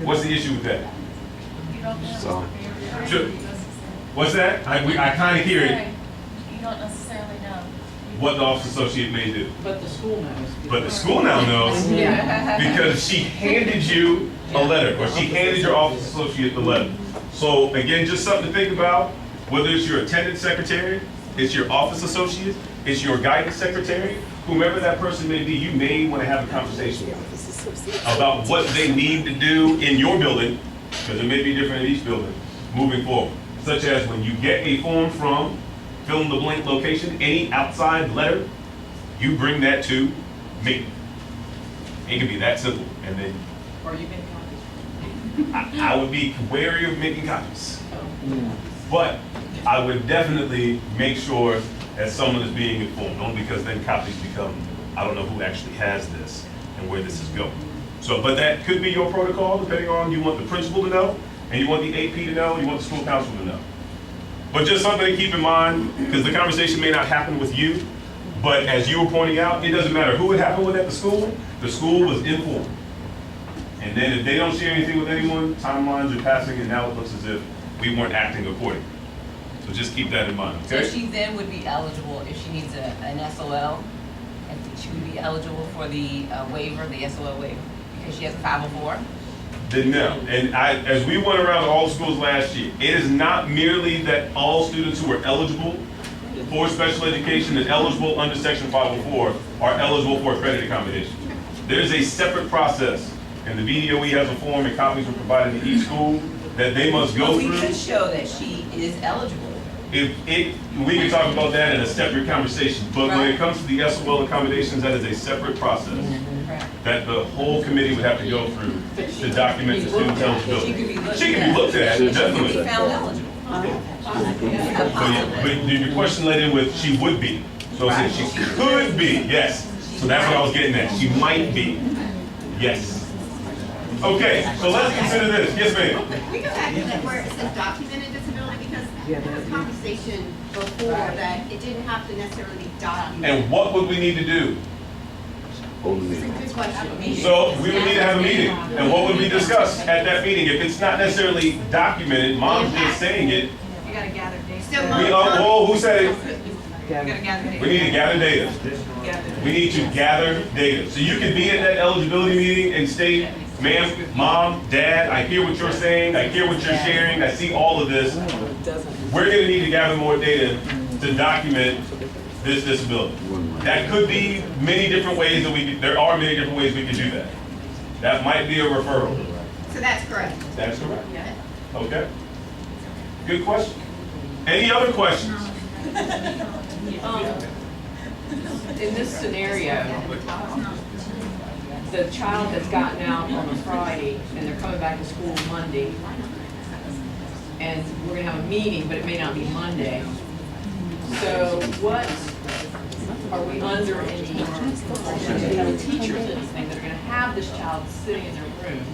What's the issue with that? So, Sure. What's that? I kind of hear it. You don't necessarily know. What the office associate may do. But the school knows. But the school now knows Yeah. because she handed you a letter, or she handed your office associate the letter. So again, just something to think about, whether it's your attendance secretary, it's your office associate, it's your guidance secretary, whomever that person may be, you may want to have a conversation about what they need to do in your building, because it may be different in each building, moving forward. Such as when you get a form from fill in the blank location, any outside letter, you bring that to me. It can be that simple. And then Or you make copies. I would be wary of making copies. But I would definitely make sure that someone is being informed, only because then copies become, I don't know who actually has this and where this is going. So, but that could be your protocol, depending on you want the principal to know, and you want the AP to know, you want the school council to know. But just something to keep in mind, because the conversation may not happen with you, but as you were pointing out, it doesn't matter who it happened with at the school was informed. And then if they don't share anything with anyone, timelines are passing, and now it looks as if we weren't acting accordingly. So just keep that in mind, So okay? she then would be eligible, if she needs an SOL, and she would be eligible for the waiver, the SOL waiver, because she has a 504? Then no. And as we went around to all schools last year, it is not merely that all students who are eligible for special education and eligible under Section 504 are eligible for accredited accommodation. There's a separate process, and the VDOE has a form and copies were provided to each school that they must go We through. could show that she is eligible. We can talk about that in a separate conversation, but when it comes to the SOL accommodations, that is a separate process that the whole committee would have to go through to document the student's She eligibility. could be looked She can be looked at, She could definitely. be found eligible. So, yeah, but your question led in with she would be. So I said she could be, yes. So that's what I was getting at. She might be, yes. Okay, so let's consider this. Yes, ma'am. We go back to that where it says documented disability, because there was conversation before that it didn't have to necessarily be documented. And what would we need to do? It's a good question. So we would need to have a meeting. And what would be discussed at that meeting? If it's not necessarily documented, mom's just saying it. You gotta gather data. Whoa, who said it? You gotta gather data. We need to gather data. We need to gather data. So you can be at that eligibility meeting and state, ma'am, mom, dad, I hear what you're saying, I hear what you're sharing, I see all of this. We're gonna need to gather more data to document this disability. That could be many different ways that there are many different ways we can do that. That might be a referral. So that's correct. That's correct. Okay. Good question. Any other questions? In this scenario, the child has gotten out on a Friday and they're coming back to school Monday, and we're gonna have a meeting, but it may not be Monday. So what, are we under any, do we have teachers, anything, that are gonna have this child sitting in their room?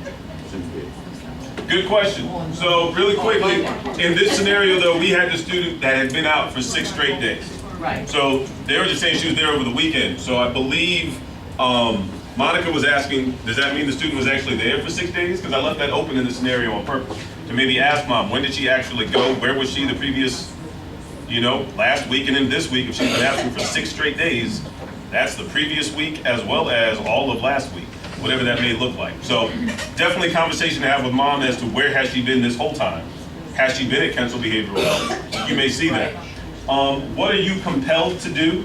Good question. So really quickly, in this scenario though, we had the student that had been out for 6 straight days. Right. So they were just saying she was there over the weekend. So I believe Monica was asking, does that mean the student was actually there for 6 days? Because I left that open in the scenario on purpose. To maybe ask mom, when did she actually go? Where was she the previous, last week and then this week? If she's been absent for 6 straight days, that's the previous week as well as all of last week, whatever that may look like. So definitely a conversation to have with mom as to where has she been this whole time. Has she been at Kensal Behavioral Health? You may see that. What are you compelled to do?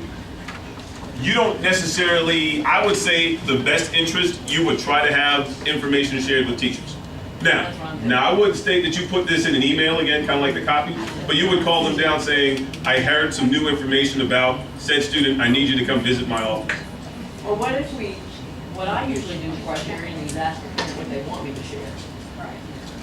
You don't necessarily, I would say the best interest, you would try to have information shared with teachers. Now I wouldn't state that you put this in an email again, kind of like the copy, but you would call them down saying, I heard some new information about said student, I need you to come visit my office. Or what if what I usually do before I share anything is ask them what they want me to share.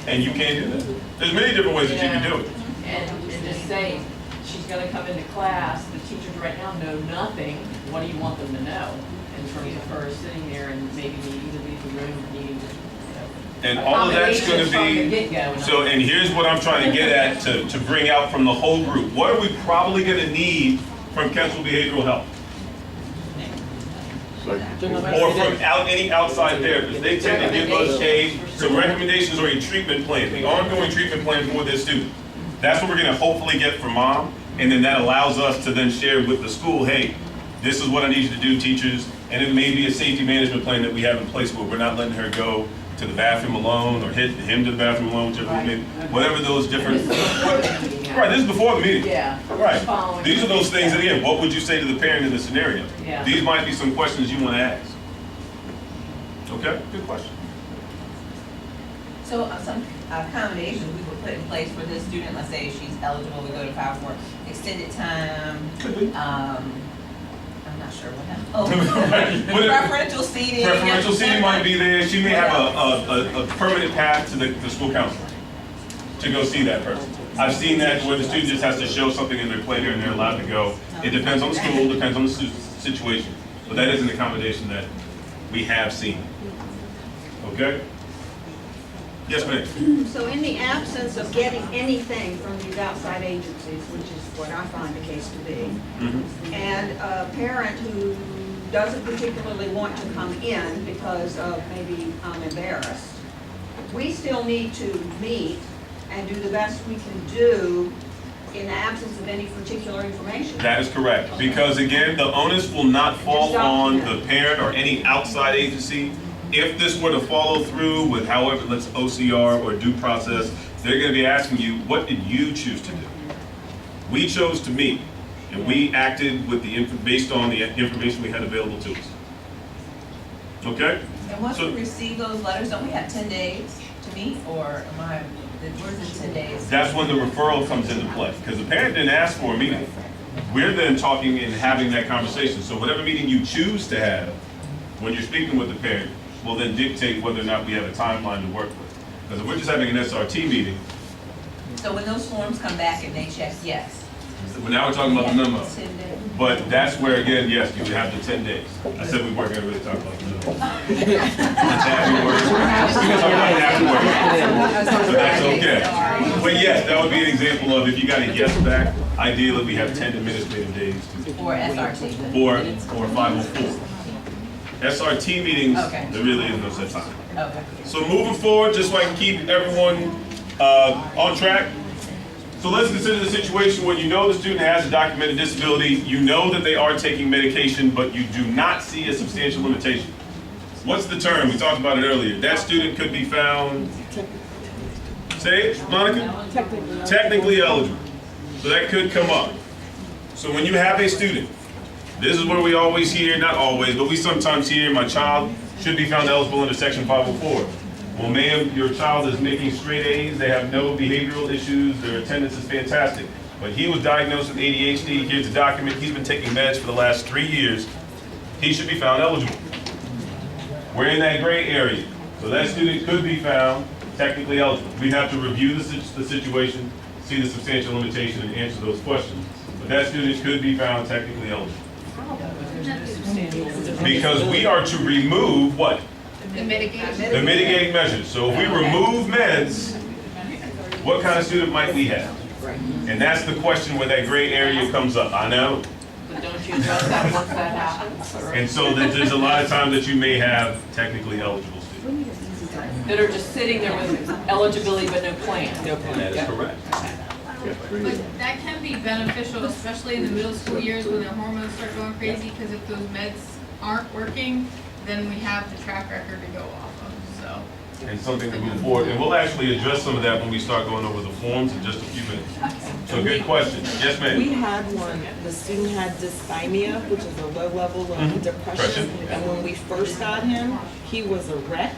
and you can't do that. There's many different ways that you can do it. And just say, she's gonna come into class, the teachers right now know nothing, what do you want them to know? In terms of her sitting there and maybe needing to leave the room, or needing to, And all of that's gonna accommodations from the be, get-go. so, and here's what I'm trying to get at to bring out from the whole group. What are we probably gonna need from Kentsville Behavioral Health? Or from any outside therapist? They tend to give us some recommendations or a treatment plan, the ongoing treatment plan for this student. That's what we're gonna hopefully get from mom, and then that allows us to then share with the school, hey, this is what I need you to do, teachers, and it may be a safety management plan that we have in place where we're not letting her go to the bathroom alone, or hit him to the bathroom alone, whatever those different. Right, this is before the meeting. Yeah. Right. Following. These are those things, again, what would you say to the parent in this scenario? Yeah. These might be some questions you want to ask. Okay, good question. So some accommodations we would put in place for this student, let's say she's eligible to go to 5-4, extended time, I'm not sure what happened. Oh, preferential seating. Preferential seating might be there. She may have a permanent path to the school counselor to go see that person. I've seen that where the student just has to show something in their planner and they're allowed to go. It depends on the school, depends on the situation. But that is an accommodation that we have seen. Okay? Yes, ma'am. So in the absence of getting anything from these outside agencies, which is what I find the case to be, and a parent who doesn't particularly want to come in because of maybe I'm embarrassed, we still need to meet and do the best we can do in the absence of any particular information. That is correct. Because again, the onus will not fall on the parent or any outside agency. If this were to follow through with however, let's OCR or due process, they're gonna be asking you, what did you choose to do? We chose to meet, and we acted with based on the information we had available to us. Okay? And once So- we receive those letters, don't we have 10 days to meet, or where's the 10 days? That's when the referral comes into play, because the parent didn't ask for a meeting. We're then talking and having that conversation. So whatever meeting you choose to have, when you're speaking with the parent, will then dictate whether or not we have a timeline to work with. Because if we're just having an SRT meeting, So when those forms come back and they check yes. well, now we're talking about the memo. 10 days. But that's where, again, yes, you would have the 10 days. I said we weren't gonna really talk about the memo. Afterwards. We can talk about it afterwards. So that's okay. But yes, that would be an example of if you got a yes back, ideally we have 10 administrative days Or SRT. or 504. SRT meetings, Okay. there really is no such time. Okay. So moving forward, just so I can keep everyone on track. So let's consider the situation when you know the student has a documented disability, you know that they are taking medication, but you do not see a substantial limitation. What's the term? We talked about it earlier. That student could be found, say it, Monica? Technically eligible. So that could come up. So when you have a student, this is where we always hear, not always, but we sometimes hear, my child should be found eligible under section 504. Well, ma'am, your child is making straight A's, they have no behavioral issues, their attendance is fantastic. But he was diagnosed with ADHD, here's the document, he's been taking meds for the last 3 years. He should be found eligible. We're in that gray area. So that student could be found technically eligible. We have to review the situation, see the substantial limitation, and answer those questions. But that student could be found technically eligible. Because we are to remove what? The mitigation. The mitigating measures. So if we remove meds, what kind of student might we have? And that's the question where that gray area comes up. I know. But don't you address that once that happens? Or And so there's a lot of times that you may have technically eligible students. that are just sitting there with eligibility but no plan? That is correct. But that can be beneficial, especially in the middle school years when their hormones start going crazy, because if those meds aren't working, then we have the track record to go off of, so. And something to move forward. And we'll actually address some of that when we start going over the forms in just a few minutes. So good question. Yes, We ma'am. had one, the student had dysthymia, which is a low level of depression. Depression. And when we first got him, he was a wreck.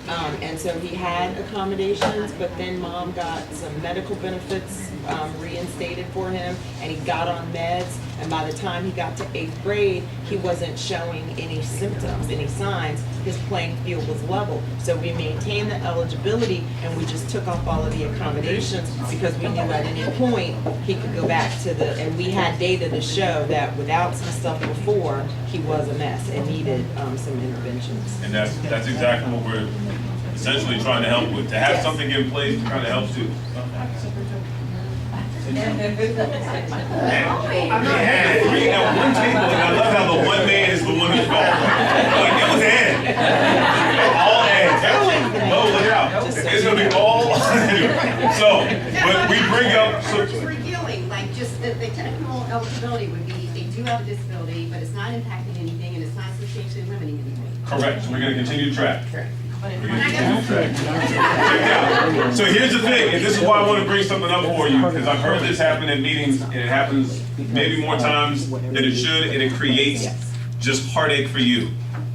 And so he had accommodations, but then mom got some medical benefits reinstated for him, and he got on meds. And by the time he got to 8th grade, he wasn't showing any symptoms, any signs. His playing field was level. So we maintained the eligibility, and we just took off all of the accommodations because we knew at any point he could go back to and we had data to show that without some stuff before, he was a mess and needed some interventions. And that's exactly what we're essentially trying to help with, to have something in place to kind of help students. I'm reading at one table, and I love how the one man is the one who's wrong. Like, it was Ed. All Ed. No, look out. It's going to be all. So, but we bring up. Just reviewing, like just the technical eligibility would be, they do have a disability, but it's not impacting anything, and it's not substantially limiting anything. Correct. So we're going to continue to track. We're going to continue to track. Check it out. So here's the thing, and this is why I want to bring something up for you, because I've heard this happen at meetings, and it happens maybe more times than it should, and it creates just heartache for you.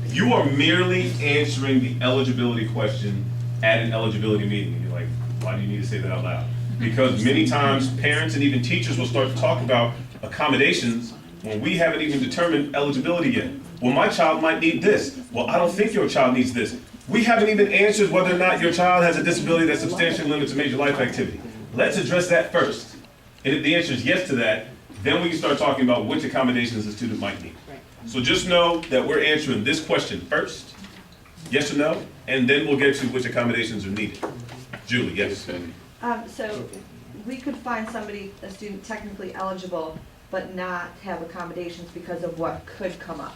You are merely answering the eligibility question at an eligibility meeting. And you're like, why do you need to say that out loud? Because many times parents and even teachers will start to talk about accommodations when we haven't even determined eligibility yet. Well, my child might need this. Well, I don't think your child needs this. We haven't even answered whether or not your child has a disability that substantially limits a major life activity. Let's address that first. And if the answer is yes to that, then we can start talking about which accommodations the student might need. So just know that we're answering this question first, yes or no, and then we'll get to which accommodations are needed. Julie, yes. So we could find somebody, a student technically eligible, but not have accommodations because of what could come up.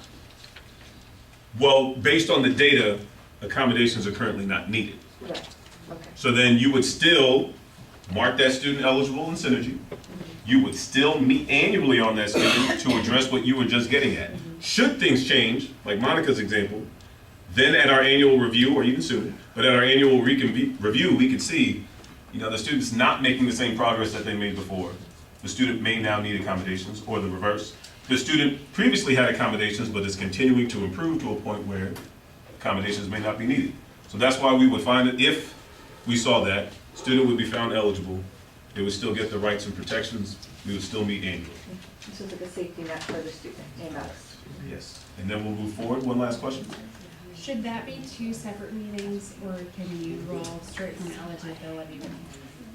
Well, based on the data, accommodations are currently not needed. Right, okay. So then you would still mark that student eligible in Synergy. You would still meet annually on that student to address what you were just getting at. Should things change, like Monica's example, then at our annual review, or even sooner, but at our annual review, we could see, the student's not making the same progress that they made before. The student may now need accommodations, or the reverse. The student previously had accommodations, but is continuing to improve to a point where accommodations may not be needed. So that's why we would find that if we saw that, student would be found eligible, they would still get the rights and protections, we would still meet annually. This is like a safety net for the student and us. Yes. And then we'll move forward. One last question. Should that be two separate meetings, or can you roll straight from eligibility?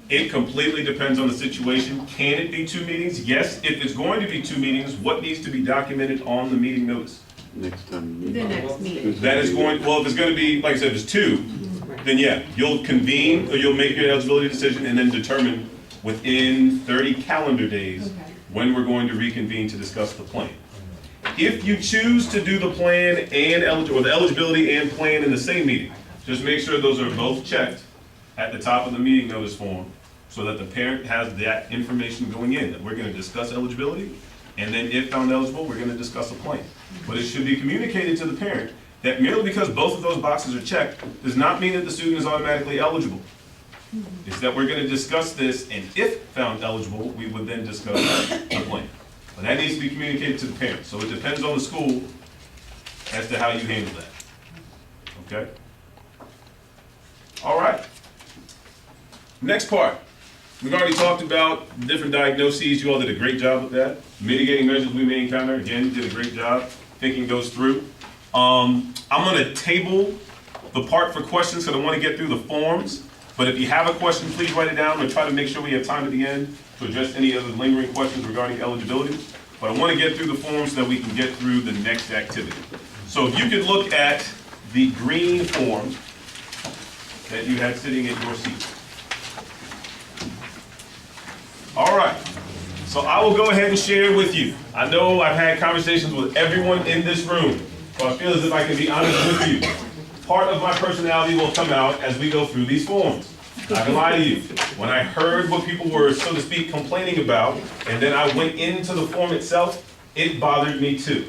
It completely depends on the situation. Can it be 2 meetings? Yes. If it's going to be 2 meetings, what needs to be documented on the meeting notice? Next time. The next meeting. That is going, well, if it's going to be, like I said, if it's 2, then yeah, you'll convene, or you'll make your eligibility decision and then determine within 30 calendar days when we're going to reconvene to discuss the plan. If you choose to do the plan and the eligibility and plan in the same meeting, just make sure those are both checked at the top of the meeting notice form so that the parent has that information going in, that we're going to discuss eligibility, and then if found eligible, we're going to discuss a plan. But it should be communicated to the parent that merely because both of those boxes are checked does not mean that the student is automatically eligible. It's that we're going to discuss this, and if found eligible, we would then discuss a plan. But that needs to be communicated to the parents. So it depends on the school as to how you handle that. Okay? All right. Next part. We've already talked about different diagnoses. You all did a great job with that. Mitigating measures we may encounter. Again, you did a great job thinking those through. I'm going to table the part for questions because I want to get through the forms. But if you have a question, please write it down. We'll try to make sure we have time at the end to address any other lingering questions regarding eligibility. But I want to get through the forms so that we can get through the next activity. So if you could look at the green form that you had sitting at your seat. All right. So I will go ahead and share with you. I know I've had conversations with everyone in this room, so I feel as if I can be honest with you. Part of my personality will come out as we go through these forms. I can lie to you. When I heard what people were, so to speak, complaining about, and then I went into the form itself, it bothered me too.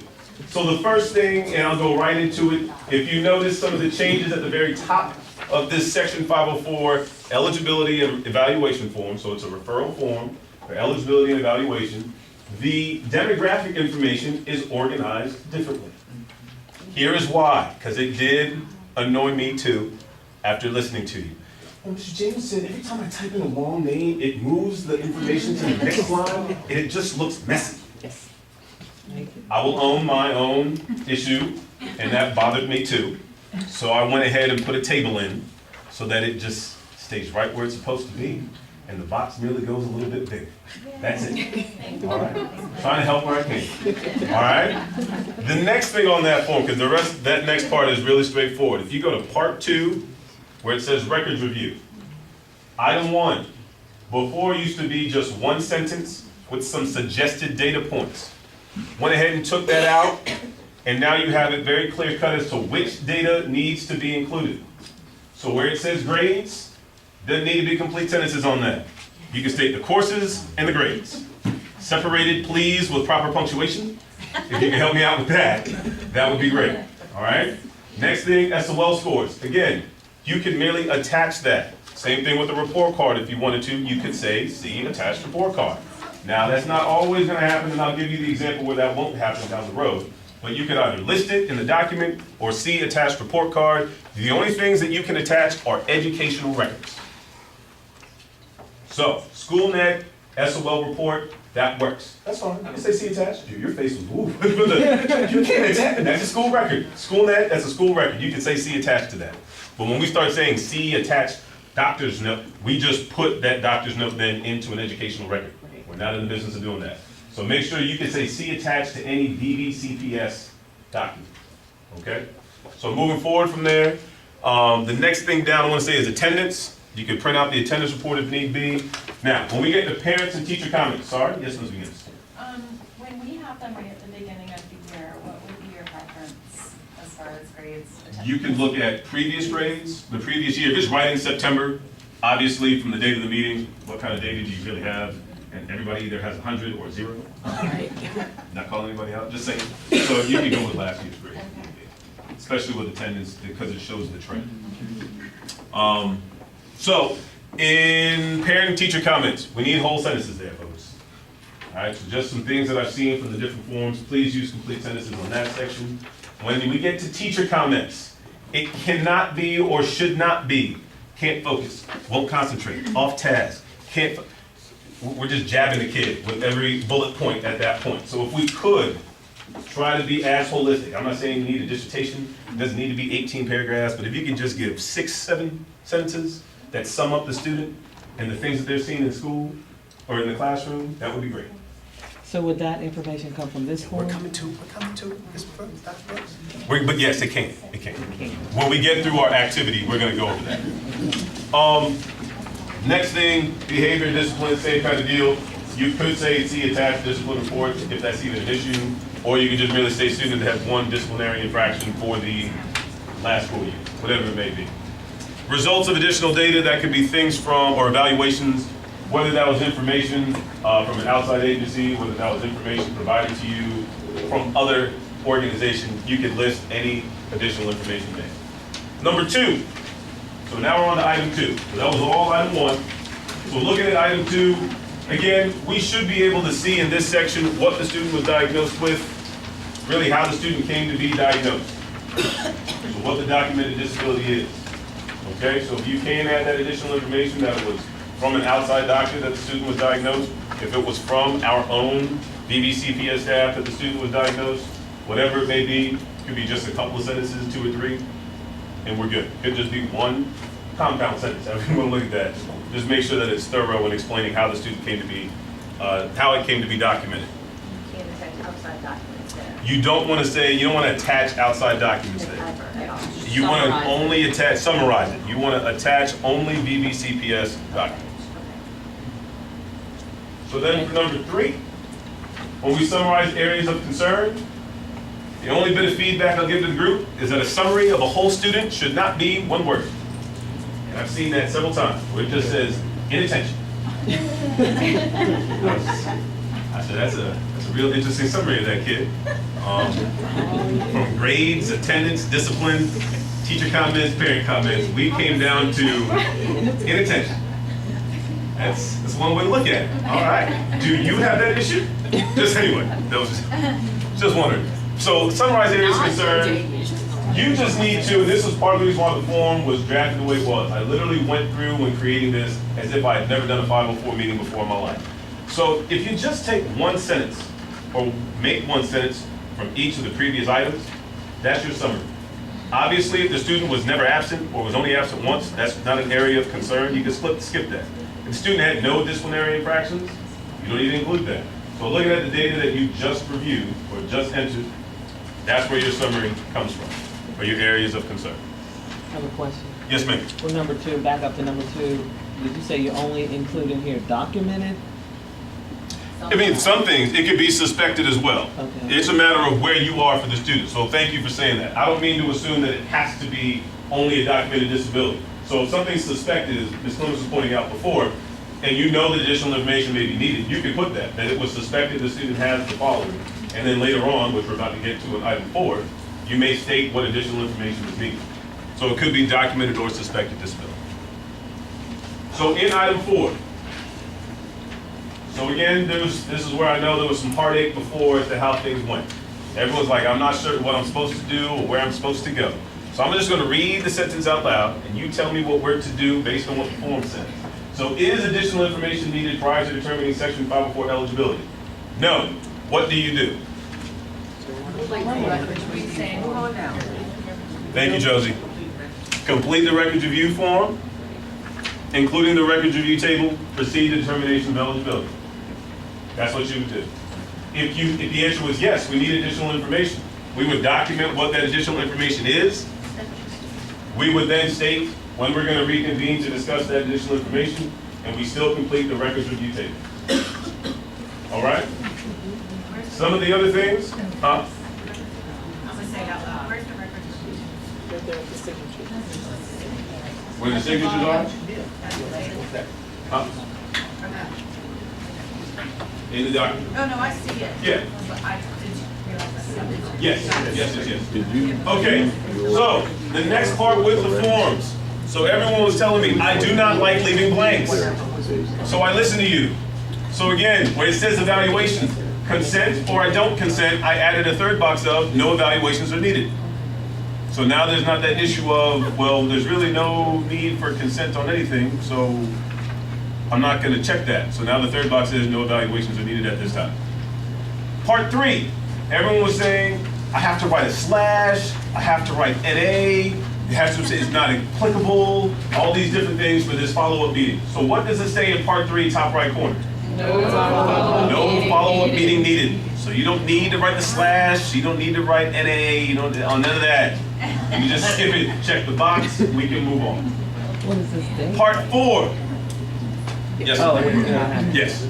So the first thing, and I'll go right into it, if you notice some of the changes at the very top of this section 504 eligibility and evaluation form, so it's a referral form for eligibility and evaluation, the demographic information is organized differently. Here is why, because it did annoy me too. after listening to you. Oh, Mr. James said every time I type in a long name, it moves the information to the next line, and it just looks messy. I will own my own issue, and that bothered me too. So I went ahead and put a table in so that it just stays right where it's supposed to be, and the box merely goes a little bit bigger. That's it. All right. Trying to help where I can. All right. The next thing on that form, because the rest, that next part is really straightforward. If you go to part 2, where it says records review, item 1, before used to be just one sentence with some suggested data points. Went ahead and took that out, and now you have it very clear cut as to which data needs to be included. So where it says grades, doesn't need to be complete sentences on that. You can state the courses and the grades. Separated, please, with proper punctuation. If you can help me out with that, that would be great. All right? Next thing, SOL scores. Again, you can merely attach that. Same thing with the report card. If you wanted to, you could say, see attached report card. Now, that's not always going to happen, and I'll give you the example where that won't happen down the road. But you can either list it in the document or see attached report card. The only things that you can attach are educational records. So, SchoolNet, SOL report, that works. That's fine. I can say see attached. Your face was ooh. You can't attach it. That's a school record. SchoolNet, that's a school record. You can say see attached to that. But when we start saying see attached doctor's note, we just put that doctor's note then into an educational record. We're not in the business of doing that. So make sure you can say see attached to any VBCPS document. Okay? So moving forward from there, the next thing down I want to say is attendance. You can print out the attendance report if need be. Now, when we get to parents and teacher comments, sorry? Yes, Ms. McGinnis. When we have them right at the beginning of the year, what would be your preference as far as grades? You can look at previous grades, the previous year. If it's right in September, obviously from the date of the meeting, what kind of data do you really have? And everybody either has 100 or 0. Not calling anybody out, just saying. So you can go with last year's grade, especially with attendance because it shows the trend. So in parent and teacher comments, we need whole sentences there, folks. All right, so just some things that I've seen from the different forms. Please use complete sentences on that section. When we get to teacher comments, it cannot be or should not be, can't focus, won't concentrate, off task, can't, we're just jabbing the kid with every bullet point at that point. So if we could try to be as holistic, I'm not saying you need a dissertation, it doesn't need to be 18 paragraphs, but if you can just give 6, 7 sentences that sum up the student and the things that they're seeing in school or in the classroom, that would be great. So would that information come from this form? We're coming to this first, but yes, it can. When we get through our activity, we're gonna go over that. Next thing, behavior, discipline, same kind of deal. You could say see attached discipline report if that's even an issue, or you could just merely say student has 1 disciplinary infraction for the last school year, whatever it may be. Results of additional data, that could be things from, or evaluations, whether that was information from an outside agency, whether that was information provided to you from other organizations, you could list any additional information there. Number 2, so now we're on to item 2. So that was all item 1. So looking at item 2, again, we should be able to see in this section what the student was diagnosed with, really how the student came to be diagnosed. So what the documented disability is. Okay, so if you can add that additional information that it was from an outside doctor that the student was diagnosed, if it was from our own VBCPS staff that the student was diagnosed, whatever it may be, it could be just a couple of sentences, 2 or 3, and we're good. It could just be one compound sentence. If you want to look at that, just make sure that it's thorough in explaining how the student came to be, how it came to be documented. You can't attach outside documents there. You don't want to say, you don't want to attach outside documents there. You want to only attach, summarize it. You want to attach only VBCPS documents. So then for number 3, when we summarize areas of concern, the only bit of feedback I'll give to the group is that a summary of a whole student should not be 1 word. And I've seen that several times where it just says inattention. I said that's a real interesting summary of that kid. From grades, attendance, discipline, teacher comments, parent comments, we came down to inattention. That's one way to look at it. All right. Do you have that issue? Just anyway, that was just wondering. So summarize areas of concern. You just need to, and this is part of the reason why the form was drafted the way it was. I literally went through when creating this as if I had never done a 504 meeting before in my life. So if you just take one sentence, or make one sentence from each of the previous items, that's your summary. Obviously, if the student was never absent or was only absent once, that's not an area of concern. You can skip that. If the student had no disciplinary infractions, you don't need to include that. So looking at the data that you just reviewed or just entered, that's where your summary comes from, or your areas of concern. I have a question. Yes, ma'am. For number 2, back up to number 2, did you say you only include in here documented? I mean, some things, it could be suspected as well. Okay. It's a matter of where you are for the student. So thank you for saying that. I don't mean to assume that it has to be only a documented disability. So if something's suspected, as Ms. Clemens was pointing out before, and you know that additional information may be needed, you can put that it was suspected the student has the following. And then later on, which we're about to get to in item 4, you may state what additional information is needed. So it could be documented or suspected disability. So in item 4, so again, this is where I know there was some heartache before as to how things went. Everyone's like, I'm not sure what I'm supposed to do or where I'm supposed to go. So I'm just going to read the sentence out loud, and you tell me what we're to do based on what the form says. So is additional information needed prior to determining Section 504 eligibility? No. What do you do? Thank you, Josie. Complete the records review form, including the records review table, proceed to determination of eligibility. That's what you would do. If the answer was yes, we need additional information, we would document what that additional information is. We would then state when we're going to reconvene to discuss that additional information, and we still complete the records review table. All right? Some of the other things, huh? I'm gonna say it out loud. Where's the records? Where the signatures are? Huh? In the document? Oh, no, I see it. Yeah. But I didn't realize that. Yes. Did you? Okay, so the next part with the forms. So everyone was telling me, I do not like leaving blanks. So I listen to you. So again, where it says evaluation, consent or I don't consent, I added a third box of no evaluations are needed. So now there's not that issue of, well, there's really no need for consent on anything, so I'm not going to check that. So now the third box says no evaluations are needed at this time. Part 3, everyone was saying, I have to write a slash, I have to write NA, it has to say it's not applicable, all these different things for this follow-up meeting. So what does it say in part 3, top right corner? No follow-up meeting needed. So you don't need to write the slash, you don't need to write NA, you don't, none of that. You can just skip it, check the box, we can move on. What is this thing? Part 4. Yes. Yes.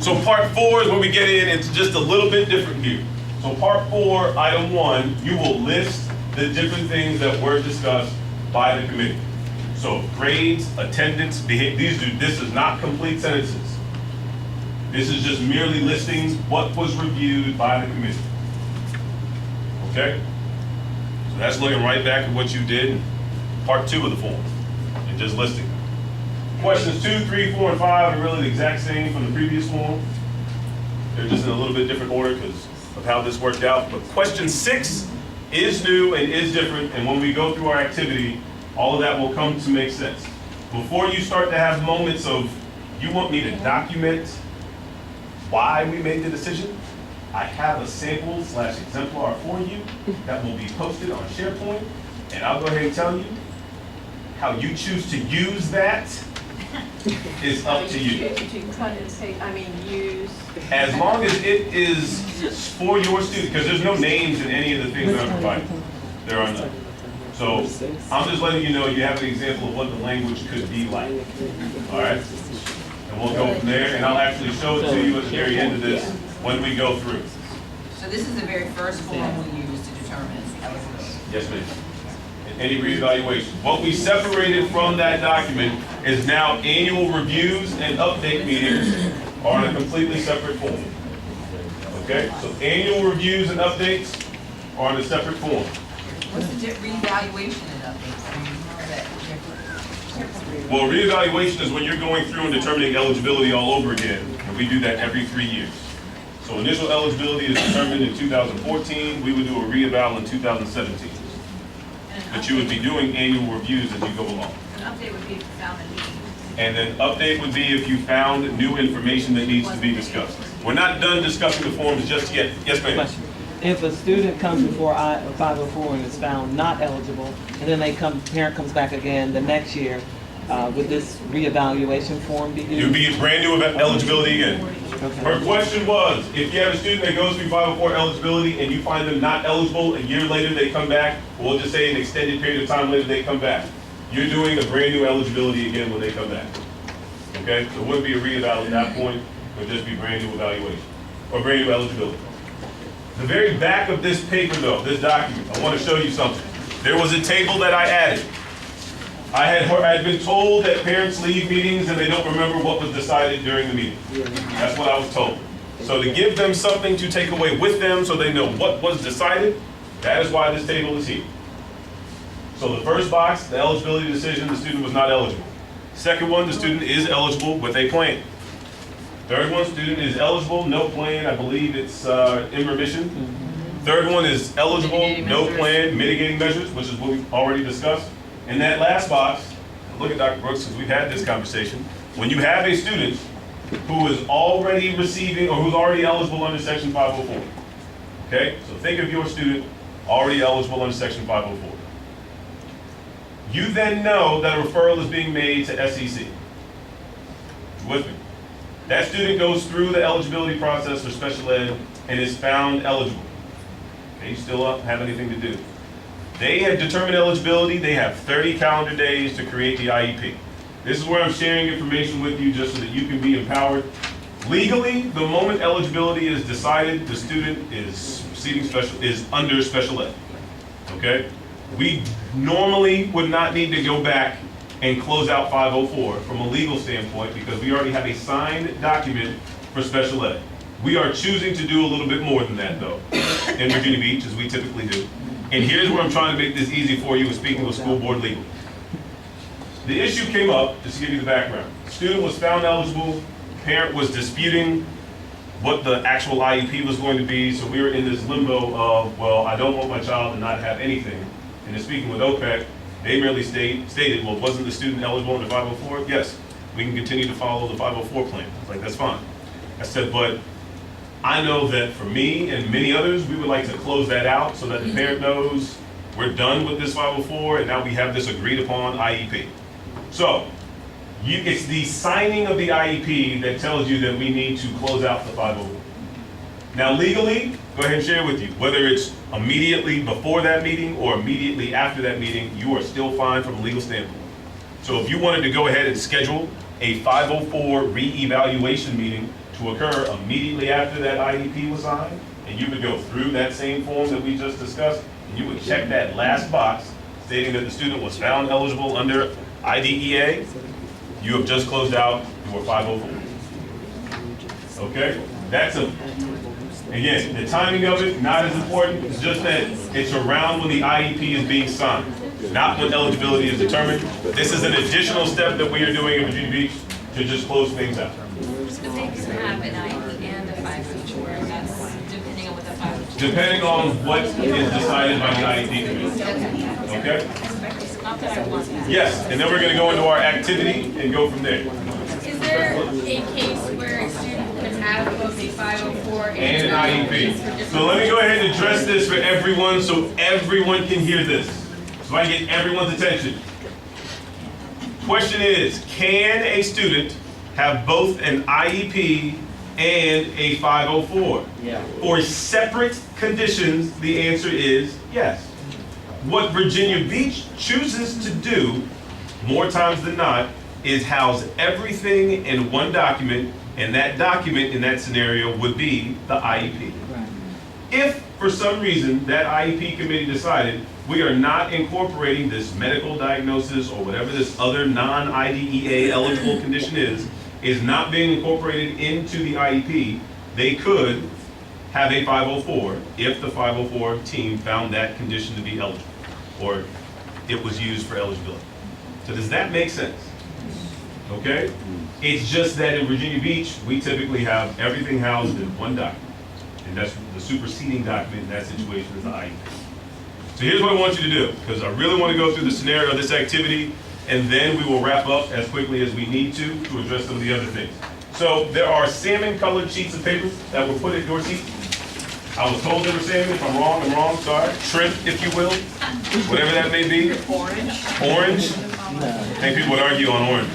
So part 4 is when we get in, it's just a little bit different here. So part 4, item 1, you will list the different things that were discussed by the committee. So grades, attendance, behavior, this is not complete sentences. This is just merely listing what was reviewed by the committee. Okay? So that's looking right back at what you did in part 2 of the form, and just listing. Questions 2, 3, 4, and 5 are really the exact same from the previous form. They're just in a little bit different order because of how this worked out. But question 6 is new and is different, and when we go through our activity, all of that will come to make sense. Before you start to have moments of, you want me to document why we made the decision, I have a sample / exemplar for you that will be posted on SharePoint, and I'll go ahead and tell you how you choose to use that is up to you. Use. As long as it is for your student, because there's no names in any of the things that I'm providing. There are none. So I'm just letting you know you have an example of what the language could be like. All right? And we'll go from there, and I'll actually show it to you at the very end of this when we go through. So this is the very first form we use to determine eligibility. Yes, ma'am. Any reevaluation. What we separated from that document is now annual reviews and update meetings are on a completely separate form. Okay? So annual reviews and updates are on a separate form. What's the reevaluation and updates? I mean, how is that different? Well, reevaluation is when you're going through and determining eligibility all over again, and we do that every 3 years. So initial eligibility is determined in 2014. We would do a reeval in 2017. but you would be doing annual reviews as you go along. An update would be if you found a need. And then update would be if you found new information that needs to be discussed. We're not done discussing the forms just yet. Yes, ma'am? Question. If a student comes before 504 and is found not eligible, and then parent comes back again the next year, would this reevaluation form be It used? would be a brand new eligibility again. Okay. Her question was, if you have a student that goes through 504 eligibility and you find them not eligible, a year later they come back, or we'll just say an extended period of time later they come back, you're doing a brand new eligibility again when they come back. Okay? So it wouldn't be a reeval at that point, it would just be brand new evaluation, or brand new eligibility. The very back of this paper though, this document, I want to show you something. There was a table that I added. I had been told that parents leave meetings and they don't remember what was decided during the meeting. That's what I was told. So to give them something to take away with them so they know what was decided, that is why this table is here. So the first box, the eligibility decision, the student was not eligible. Second one, the student is eligible with a plan. Third one, student is eligible, no plan, I believe it's in remission. Third one is eligible, no plan, mitigating measures, which is what we've already discussed. In that last box, look at Dr. Brooks, because we've had this conversation. When you have a student who is already receiving, or who's already eligible under Section 504, okay? So think of your student already eligible under Section 504. You then know that a referral is being made to SEC. You with me? That student goes through the eligibility process for special ed and is found eligible. Okay, you still don't have anything to do. They have determined eligibility. They have 30 calendar days to create the IEP. This is where I'm sharing information with you just so that you can be empowered. Legally, the moment eligibility is decided, the student is under special ed. Okay? We normally would not need to go back and close out 504 from a legal standpoint because we already have a signed document for special ed. We are choosing to do a little bit more than that though in Virginia Beach, as we typically do. And here's where I'm trying to make this easy for you with speaking with school board legal. The issue came up, just to give you the background. Student was found eligible, parent was disputing what the actual IEP was going to be, so we were in this limbo of, well, I don't want my child to not have anything. And in speaking with OPEC, they merely stated, well, wasn't the student eligible under 504? Yes, we can continue to follow the 504 plan. I was like, that's fine. I said, but I know that for me and many others, we would like to close that out so that the parent knows we're done with this 504 and now we have this agreed upon IEP. So, it's the signing of the IEP that tells you that we need to close out the 504. Now legally, go ahead and share with you, whether it's immediately before that meeting or immediately after that meeting, you are still fine from a legal standpoint. So if you wanted to go ahead and schedule a 504 reevaluation meeting to occur immediately after that IEP was signed, and you would go through that same form that we just discussed, and you would check that last box stating that the student was found eligible under IDEA, you have just closed out your 504. Okay? Again, the timing of it, not as important. It's just that it's around when the IEP is being signed, not when eligibility is determined. This is an additional step that we are doing in Virginia Beach to just close things out. So they can have an IEP and a 504, that's depending on what the 504. Depending on what is decided by the IEP committee. Okay? Not that I want that. Yes, and then we're going to go into our activity and go from there. Is there a case where a student can have both a 504 And an for IEP. different So let me go ahead and address this for everyone so everyone can hear this. So I get everyone's attention. Question is, can a student have both an IEP and a 504? Yeah. For separate conditions, the answer is yes. What Virginia Beach chooses to do, more times than not, is house everything in one document, and that document in that scenario would be the IEP. Right. If, for some reason, that IEP committee decided we are not incorporating this medical diagnosis or whatever this other non-IDEA eligible condition is not being incorporated into the IEP, they could have a 504 if the 504 team found that condition to be eligible or it was used for eligibility. So does that make sense? Okay? It's just that in Virginia Beach, we typically have everything housed in one document. And that's the superseding document in that situation is the IEP. So here's what I want you to do, because I really want to go through the scenario of this activity, and then we will wrap up as quickly as we need to address some of the other things. So there are salmon-colored sheets of paper that were put at your seat. I was told they were salmon. If I'm wrong, sorry. Shrimp, if you will. Whatever that may be. Orange. I think people would argue on orange.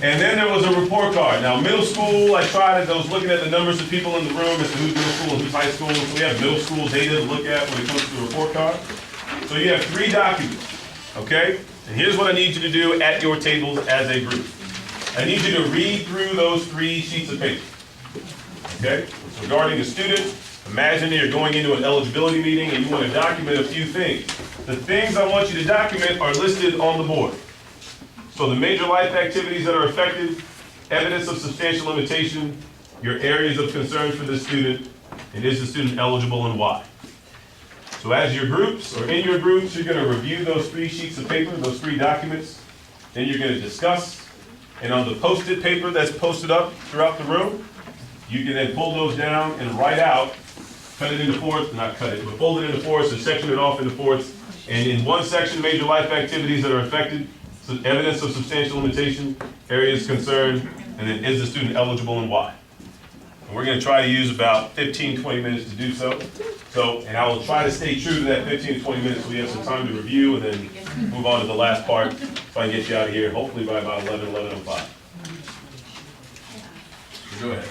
And then there was a report card. Now, middle school, I was looking at the numbers of people in the room as to who's middle school and who's high school. So we have middle school data to look at when it comes to the report card. So you have 3 documents, okay? And here's what I need you to do at your tables as a group. I need you to read through those 3 sheets of paper, okay? So regarding a student, imagine you're going into an eligibility meeting and you want to document a few things. The things I want you to document are listed on the board. So the major life activities that are affected, evidence of substantial limitation, your areas of concern for the student, and is the student eligible and why. So as your groups, or in your groups, you're going to review those 3 sheets of paper, those 3 documents. Then you're going to discuss. And on the post-it paper that's posted up throughout the room, you can then pull those down and write out, cut it into fourths, not cut it, but fold it into fourths and section it off into fourths. And in one section, major life activities that are affected, so evidence of substantial limitation, areas concerned, and then is the student eligible and why. And we're going to try to use about 15, 20 minutes to do so. And I will try to stay true to that 15 to 20 minutes so we have some time to review and then move on to the last part so I can get you out of here, hopefully by about 11:05. So go ahead.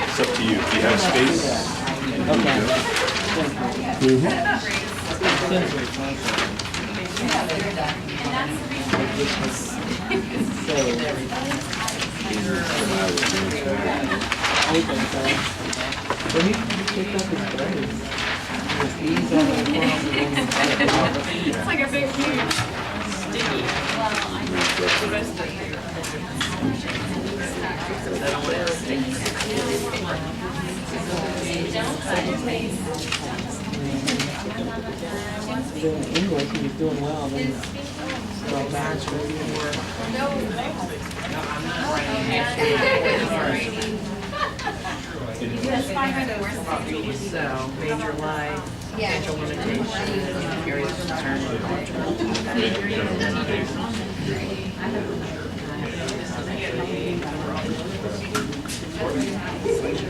It's up to you. If you have space. It's like a big huge sticky. Doing English, he was doing well, then go back to so, major life, major limitations, periods of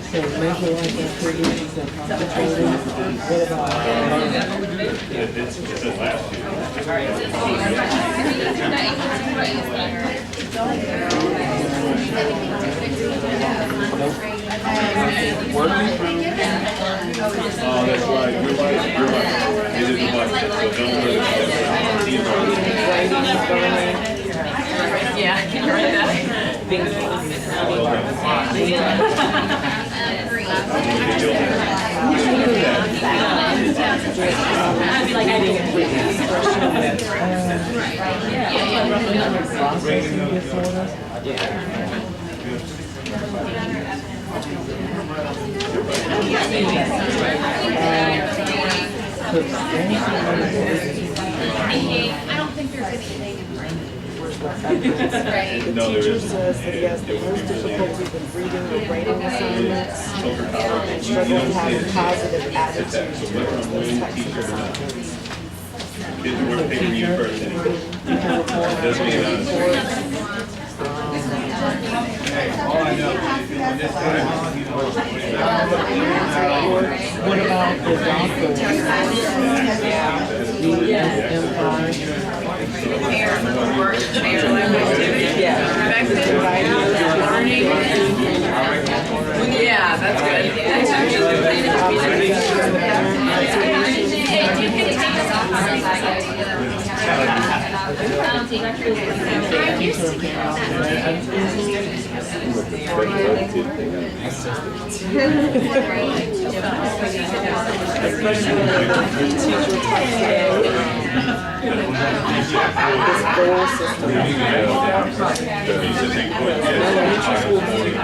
So major life activities and concentrating, what about? It's a last year. Oh, that's right. You're right. You're right. It is much. So don't worry about it. Yeah, I can write that. I'd be like, I didn't read I don't think there's anything. The teacher says that he has the most difficulty with reading or writing assignments, and struggles to have a positive attitude towards those types of assignments. Kids worth paying you first anyway. That's being honest. What about the doctors? Yeah, that's good. That's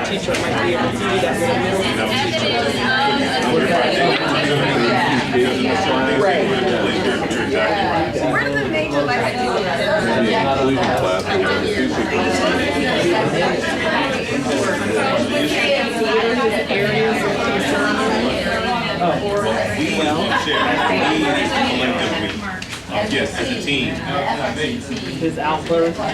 Teacher might be able to do that Where do the major life Yes, as a team. his outburst. There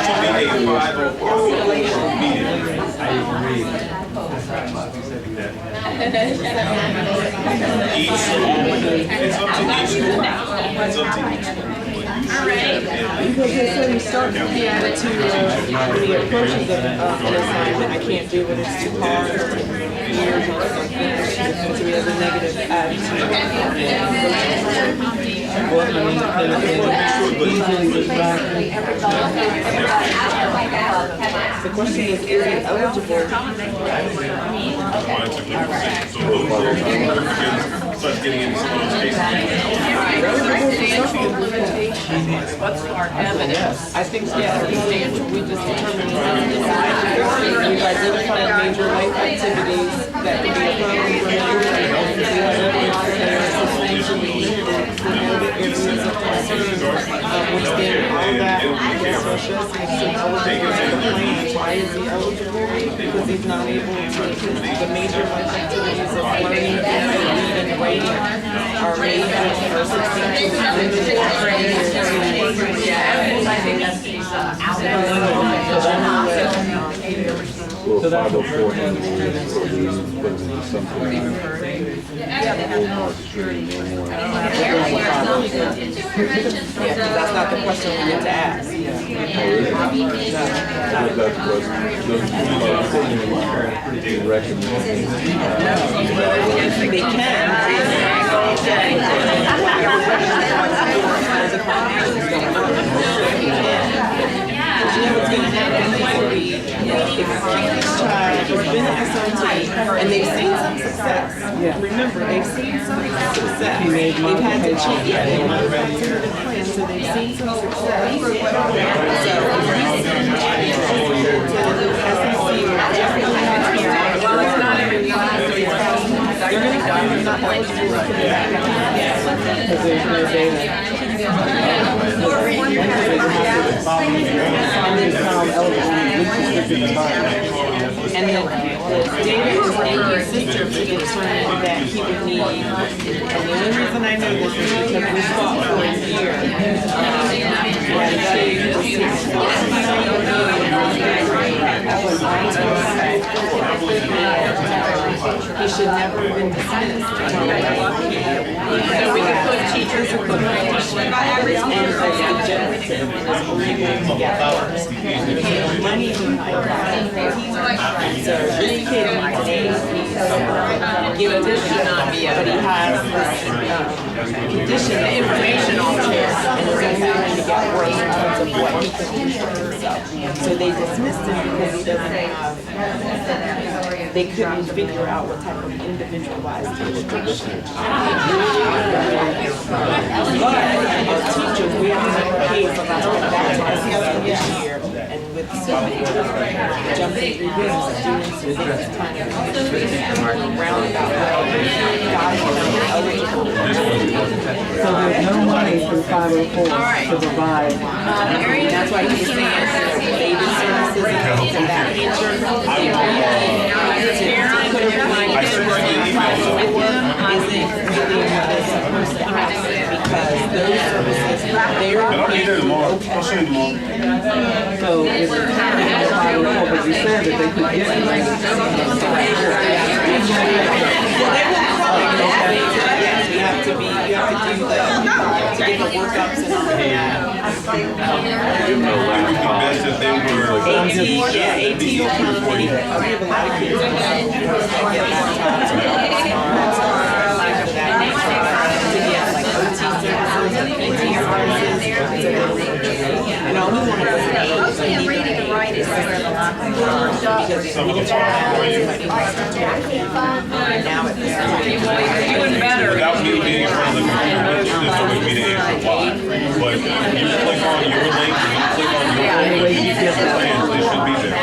should be a 504 meeting. I agree. It's up to each school. It's up to each school. Because they said he starts to be able to, when he approaches an assignment, I can't do it, it's too hard. years on something, so he has a negative attitude. Well, I mean, The question is he eligible? Starts getting into some of those cases. What's our evidence? I think, yeah, we just determined we've identified major life activities that could be a problem for him. We have everyone that are substantially promoted areas of concern, which then all that discussion is eligible for the plan. Why is he eligible? Because he's not able to, the major life activities of learning and reading and writing are major or substantially limited. I think that's out well, 504 handles something. That's not the question we get to ask. They you know what's going to happen if this child has been at SRT and they've seen some success. Remember, they've seen some success. They've had to change. Yeah, they want to plan, so they've seen some success. So if we send to SRT, they're going to not eligible for the because there's no data. And the data is inconsistent to determine that he would need, and the only reason I know this is because we fought for a year. He should never have been dismissed. So we could put teachers who put and degenerative agreement together. Money behind that. So this kid needs give addition not be but he has this condition, the information on him, and is only to get worse in terms of what he can do for himself. So they dismissed him because he doesn't have, they couldn't figure out what type of individualized restriction. But as teachers, we have to pay for that this year, and with jumping through hoops, students are there kind of roundabout way, guys are eligible. So there's no money through 504 to provide. That's why he was saying, baby services and that nature. Because those services, they're So is it time to 504, but you said that they could get money. You have to do the, to get the workups and all that. AT will come, we have a lot of kids that get laptops and like that nature. To get like OT services and PT services. And all we want to do is reading and writing is where the lock is. Because it's now at this point. Doing better. Without me being in front of the computer, there's no way for me to answer why. But if you click on your link, and you click on your link, and you get the plans, they should be there. I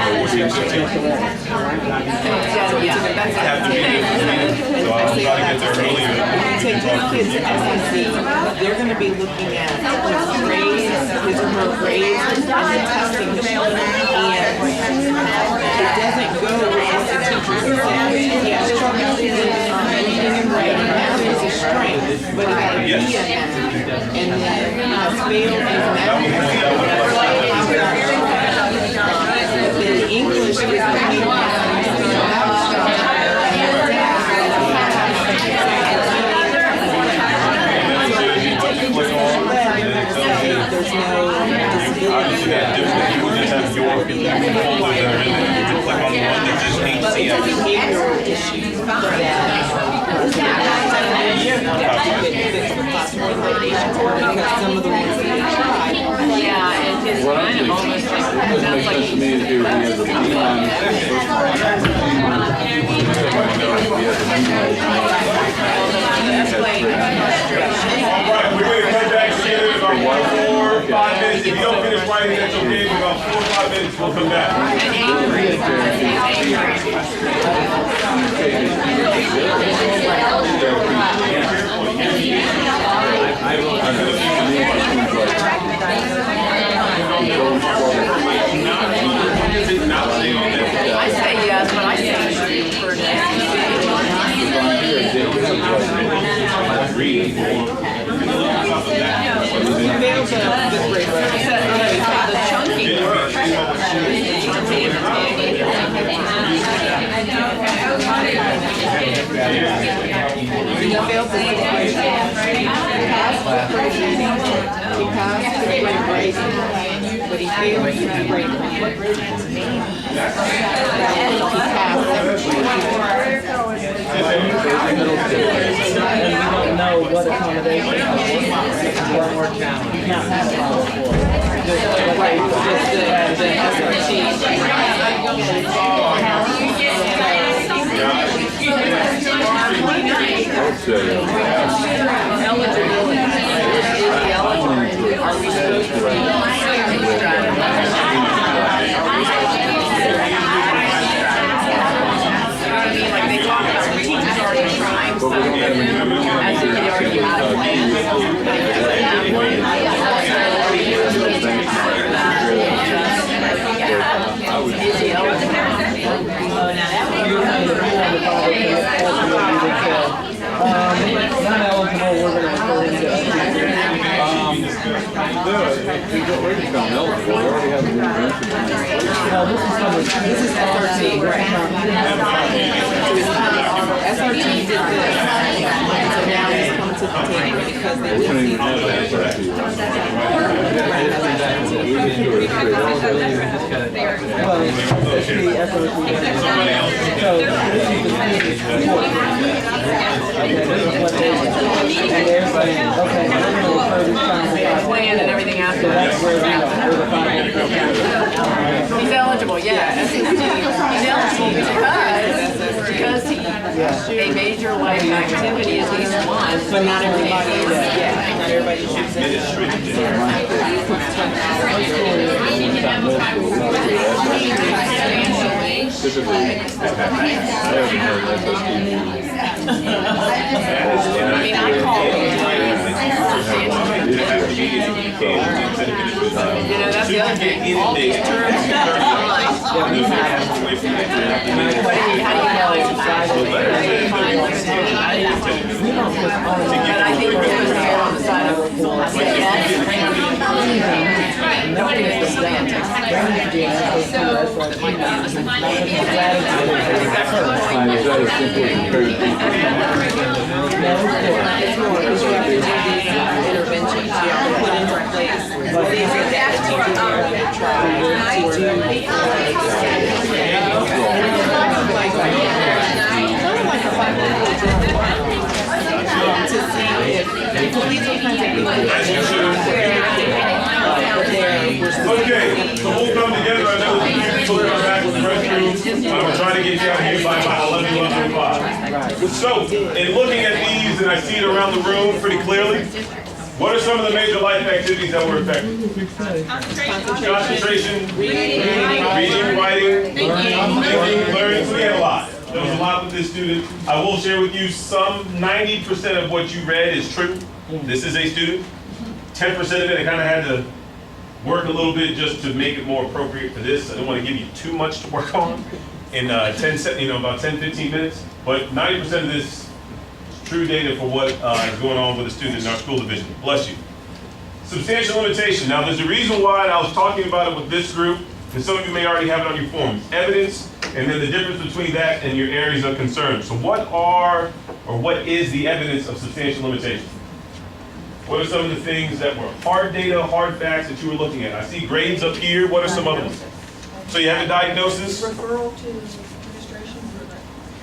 have to be there for the meeting, so I'll try to get there earlier. Take these kids to SEC, they're going to be looking at his grades, his or her grades, and the testing machine. And it doesn't go with what the teacher said. He has trouble reading and writing. Now there's a strength, but it got to be in that. And then has failed in math. Then English is the main one. There's no disability. You would just have your folders that are in there. You can click on the one that says HCF. Behavioral issues. because some of the ones that he tried. Yeah, and his What I'm kind of thinking, almost like, it doesn't make sense to me if he has a B minus. All right, we're going to come back together in about 4 or 5 minutes. If you don't finish writing, that's okay. In about 4 or 5 minutes, we'll come back. I say yes, but I say you should be for the chunky But he failed to grade point. And we don't know what accommodation. One more challenge. Not that This is SRT, right? SRT did this. So now he's come to the table because they didn't see plan and everything after that. He's eligible, yeah. He's eligible because a major life activity is at least one, but not everybody is. Yeah, not everybody shoots it. Typically, I haven't heard SST. I mean, I call it. You know, that's the other thing. All these terms are fine. But how do you know it's fine? But I think we're supposed to err on the side of yes. Nobody is the semantics. Interventions, you have to put into place. To see if these are kinds of Okay, so we'll come together. I know the people are back with the restroom. I'm trying to get you out of here by about 11:05. So, in looking at these, and I see it around the room pretty clearly, what are some of the major life activities that were affected? Concentration, reading, writing, thinking, learning. So we had a lot. There was a lot with this student. I will share with you some 90% of what you read is true. This is a student. 10% of it, I kind of had to work a little bit just to make it more appropriate for this. I don't want to give you too much to work on in about 10, 15 minutes. But 90% of this is true data for what is going on with a student in our school division. Bless you. Substantial limitation. Now, there's a reason why I was talking about it with this group, and some of you may already have it on your forms. Evidence, and then the difference between that and your areas of concern. So what is the evidence of substantial limitation? What are some of the things that were hard data, hard facts that you were looking at? I see grades up here. What are some other ones? So you have a diagnosis? Referral to administration for the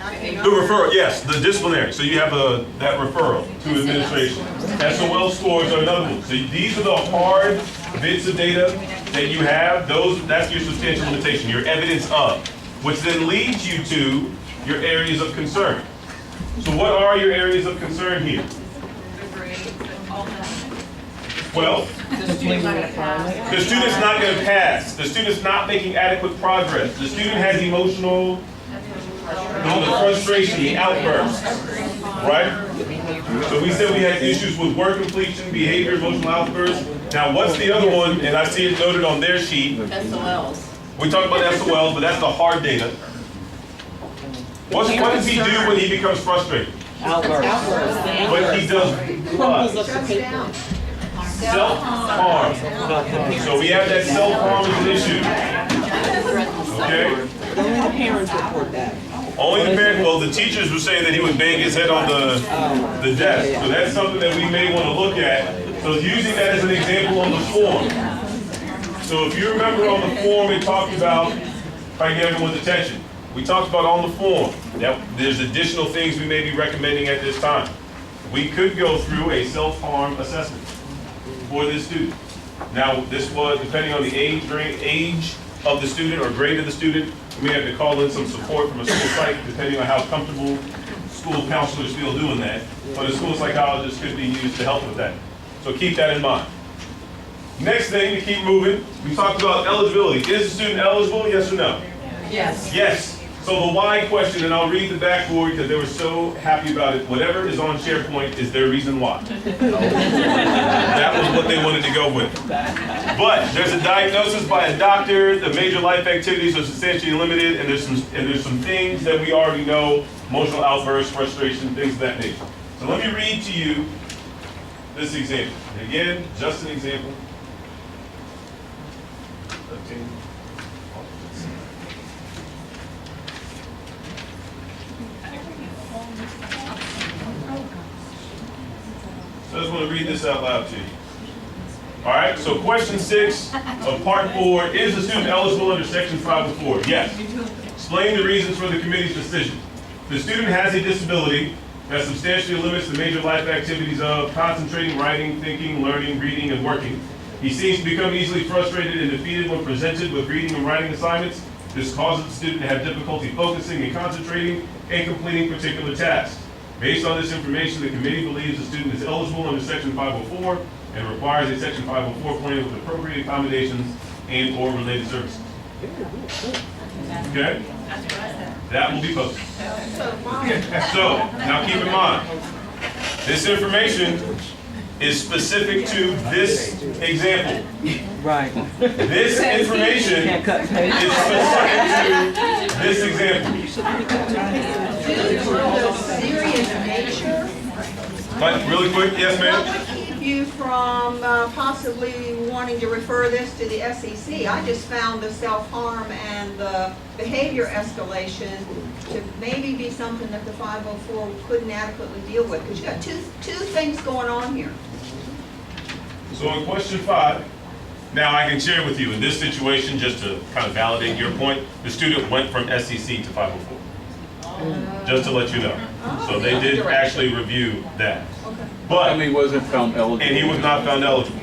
The referral, yes, the disciplinary. So you have that referral to administration. SOL scores are another one. So these are the hard bits of data that you have. That's your substantial limitation, your evidence of, which then leads you to your areas of concern. So what are your areas of concern here? Well, the student's not going to pass. The student's not making adequate progress. The student has emotional, the frustration, the outbursts, right? So we said we had issues with work completion, behavior, emotional outbursts. Now, what's the other one? And I see it noted on their sheet. SOLs. We talked about SOLs, but that's the hard data. What does he do when he becomes frustrated? Outbursts. But he does what? Self-harm. So we have that self-harm as an issue. Okay? Only the parents report that. Only the parents, well, the teachers were saying that he would bang his head on the desk. So that's something that we may want to look at. So using that as an example on the form. So if you remember on the form, it talked about, if I can get everyone's attention, we talked about on the form that there's additional things we may be recommending at this time. We could go through a self-harm assessment for this student. Now, this was, depending on the age of the student or grade of the student, we may have to call in some support from a school psych, depending on how comfortable school counselors feel doing that. But a school psychologist could be used to help with that. So keep that in mind. Next thing, to keep moving, we talked about eligibility. Is the student eligible, yes or no? Yes. Yes. So the why question, and I'll read the backboard because they were so happy about it. Whatever is on SharePoint is their reason why. That was what they wanted to go with. But there's a diagnosis by a doctor. The major life activities are substantially limited, and there's some things that we already know: emotional outbursts, frustration, things of that nature. So let me read to you this example. And again, just an example. So I just want to read this out loud to you. All right, so question 6 of part 4, is the student eligible under section 504? Yes. Explain the reasons for the committee's decision. The student has a disability that substantially limits the major life activities of concentrating, writing, thinking, learning, reading, and working. He seems to become easily frustrated and defeated when presented with reading and writing assignments. This causes the student to have difficulty focusing and concentrating and completing particular tasks. Based on this information, the committee believes the student is eligible under section 504 and requires a section 504 plan with appropriate accommodations and or related services. Okay? That will be posted. So, now keep in mind, this information is specific to this example. Right. This information is specific to this example. Serious nature. But really quick, yes, ma'am? What would keep you from possibly wanting to refer this to the SEC? I just found the self-harm and the behavior escalation to maybe be something that the 504 couldn't adequately deal with, because you got two things going on here. So in question 5, now I can share with you in this situation, just to kind of validate your point, the student went from SEC to 504. Just to let you know. So they did actually review that. But And he wasn't found eligible. and he was not found eligible.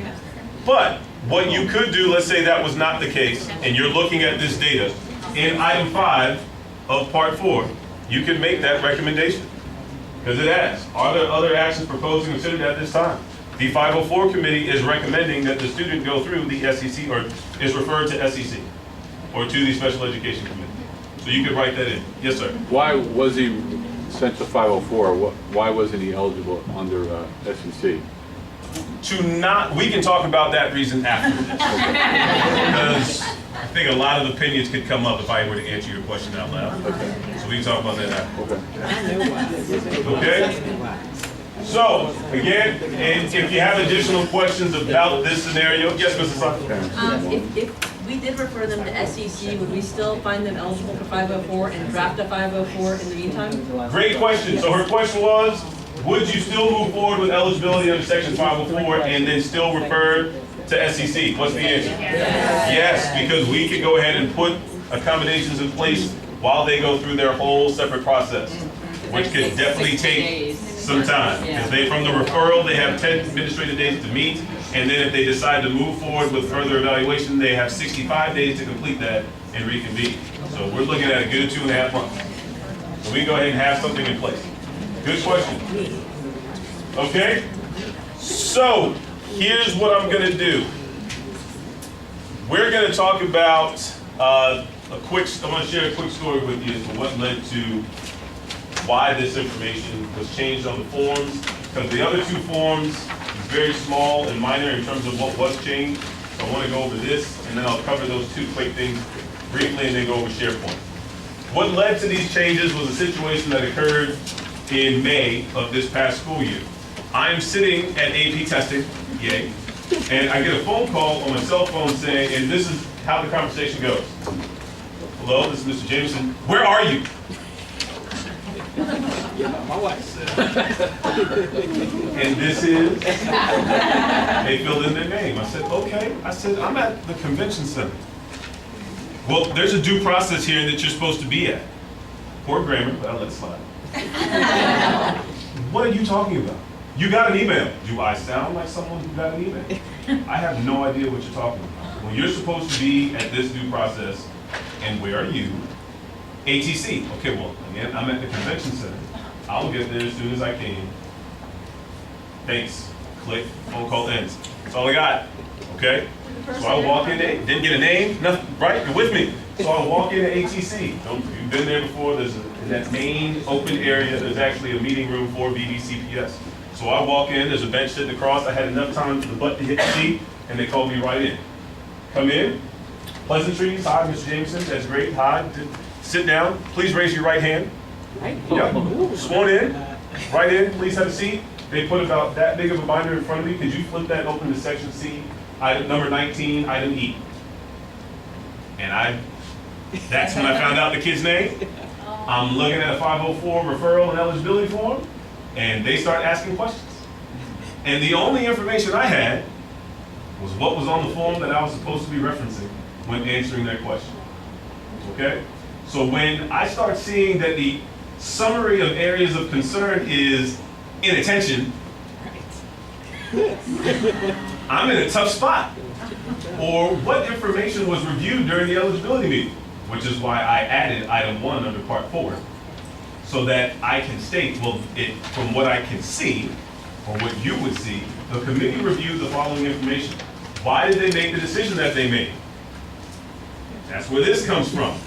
But what you could do, let's say that was not the case, and you're looking at this data, in item 5 of part 4, you can make that recommendation. Because it asks, are there other actions proposed and considered at this time? The 504 committee is recommending that the student go through the SEC, or is referred to SEC, or to the special education committee. So you could write that in. Yes, sir. Why was he sent to 504? Why wasn't he eligible under SEC? We can talk about that reason after this. Because I think a lot of opinions could come up if I were to answer your question out loud. Okay. So we can talk about that after. Okay. Okay? So, again, and if you have additional questions about this scenario, yes, Mrs. Sutton? If we did refer them to SEC, would we still find them eligible for 504 and draft a 504 in the meantime? Great question. So her question was, would you still move forward with eligibility under section 504 and then still refer to SEC? What's the answer? Yes, because we could go ahead and put accommodations in place while they go through their whole separate process, which could definitely 60 take days. some time. Because they, from the referral, they have 10 administrative days to meet, and then if they decide to move forward with further evaluation, they have 65 days to complete that and reconvene. So we're looking at a good 2.5 months. So we can go ahead and have something in place. Good question. Okay? So, here's what I'm gonna do. We're gonna talk about I'm gonna share a quick story with you as to what led to why this information was changed on the forms. Because the other two forms is very small and minor in terms of what was changed. So I wanna go over this, and then I'll cover those two quick things briefly, and then go over SharePoint. What led to these changes was a situation that occurred in May of this past school year. I'm sitting at AP testing, yay, and I get a phone call on my cell phone saying, and this is how the conversation goes. Hello, this is Mr. Jameson. Where are you? My wife. And this is, they filled in their name. I said, okay. I said, I'm at the convention center. Well, there's a due process here that you're supposed to be at. Poor grammar, but I'll let it slide. What are you talking about? You got an email. Do I sound like someone who got an email? I have no idea what you're talking about. Well, you're supposed to be at this due process, and where are you? ATC. Okay, well, again, I'm at the convention center. I'll get there as soon as I can. Thanks. Click. Phone call ends. That's all I got. Okay? So I walk in there, didn't get a name, nothing, right? You're with me. So I walk into ATC. You've been there before. In that main open area, there's actually a meeting room for BBCPS. So I walk in, there's a bench sitting across. I had enough time for the butt to hit the seat, and they called me right in. Come in, pleasantries. Hi, Mr. Jameson. That's great. Hi. Sit down. Please raise your right hand. Yep. Sworn in. Right in. Please have a seat. They put about that big of a binder in front of me. Could you flip that open to section C? Item number 19, item E. And that's when I found out the kid's name. I'm looking at a 504 referral and eligibility form, and they start asking questions. And the only information I had was what was on the form that I was supposed to be referencing when answering that question. Okay? So when I start seeing that the summary of areas of concern is inattention, I'm in a tough spot. Or what information was reviewed during the eligibility meeting, which is why I added item 1 under part 4, so that I can state, well, from what I can see, or what you would see, the committee reviewed the following information. Why did they make the decision that they made? That's where this comes from.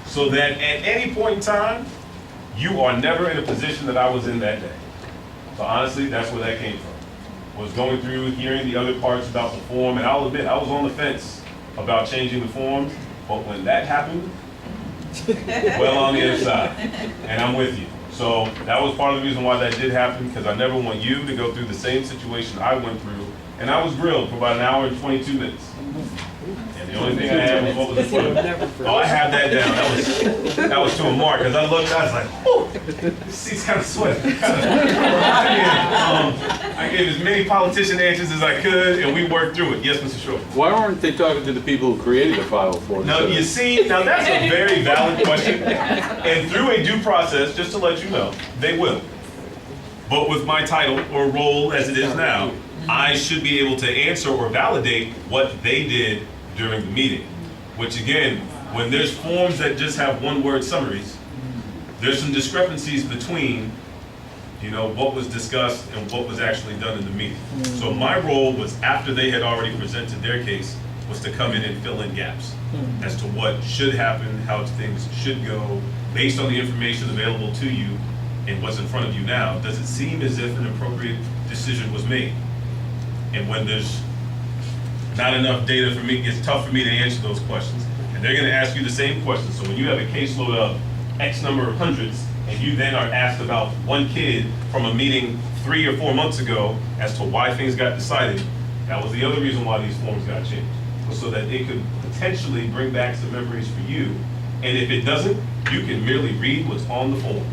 So that at any point in time, you are never in a position that I was in that day. So honestly, that's where that came from. Was going through, hearing the other parts about the form, and I'll admit, I was on the fence about changing the forms, but when that happened, well on the other side, and I'm with you. So that was part of the reason why that did happen, because I never want you to go through the same situation I went through, and I was grilled for about an hour and 22 minutes. And the only thing I had was what was in front of me. Oh, I have that down. That was to a mark, because I looked, I was like, whoo, this seat's kind of sweaty. I gave as many politician answers as I could, and we worked through it. Yes, Mr. Short. Why weren't they talking to the people who created the 504? Now, you see, now that's a very valid question. And through a due process, just to let you know, they will. But with my title or role as it is now, I should be able to answer or validate what they did during the meeting. Which again, when there's forms that just have one-word summaries, there's some discrepancies between, what was discussed and what was actually done in the meeting. So my role was, after they had already presented their case, was to come in and fill in gaps as to what should happen, how things should go, based on the information available to you and what's in front of you now. Does it seem as if an appropriate decision was made? And when there's not enough data for me, it's tough for me to answer those questions. And they're gonna ask you the same questions. So when you have a caseload of X number of hundreds, and you then are asked about one kid from a meeting 3 or 4 months ago as to why things got decided, that was the other reason why these forms got changed. Was so that it could potentially bring back some memories for you. And if it doesn't, you can merely read what's on the form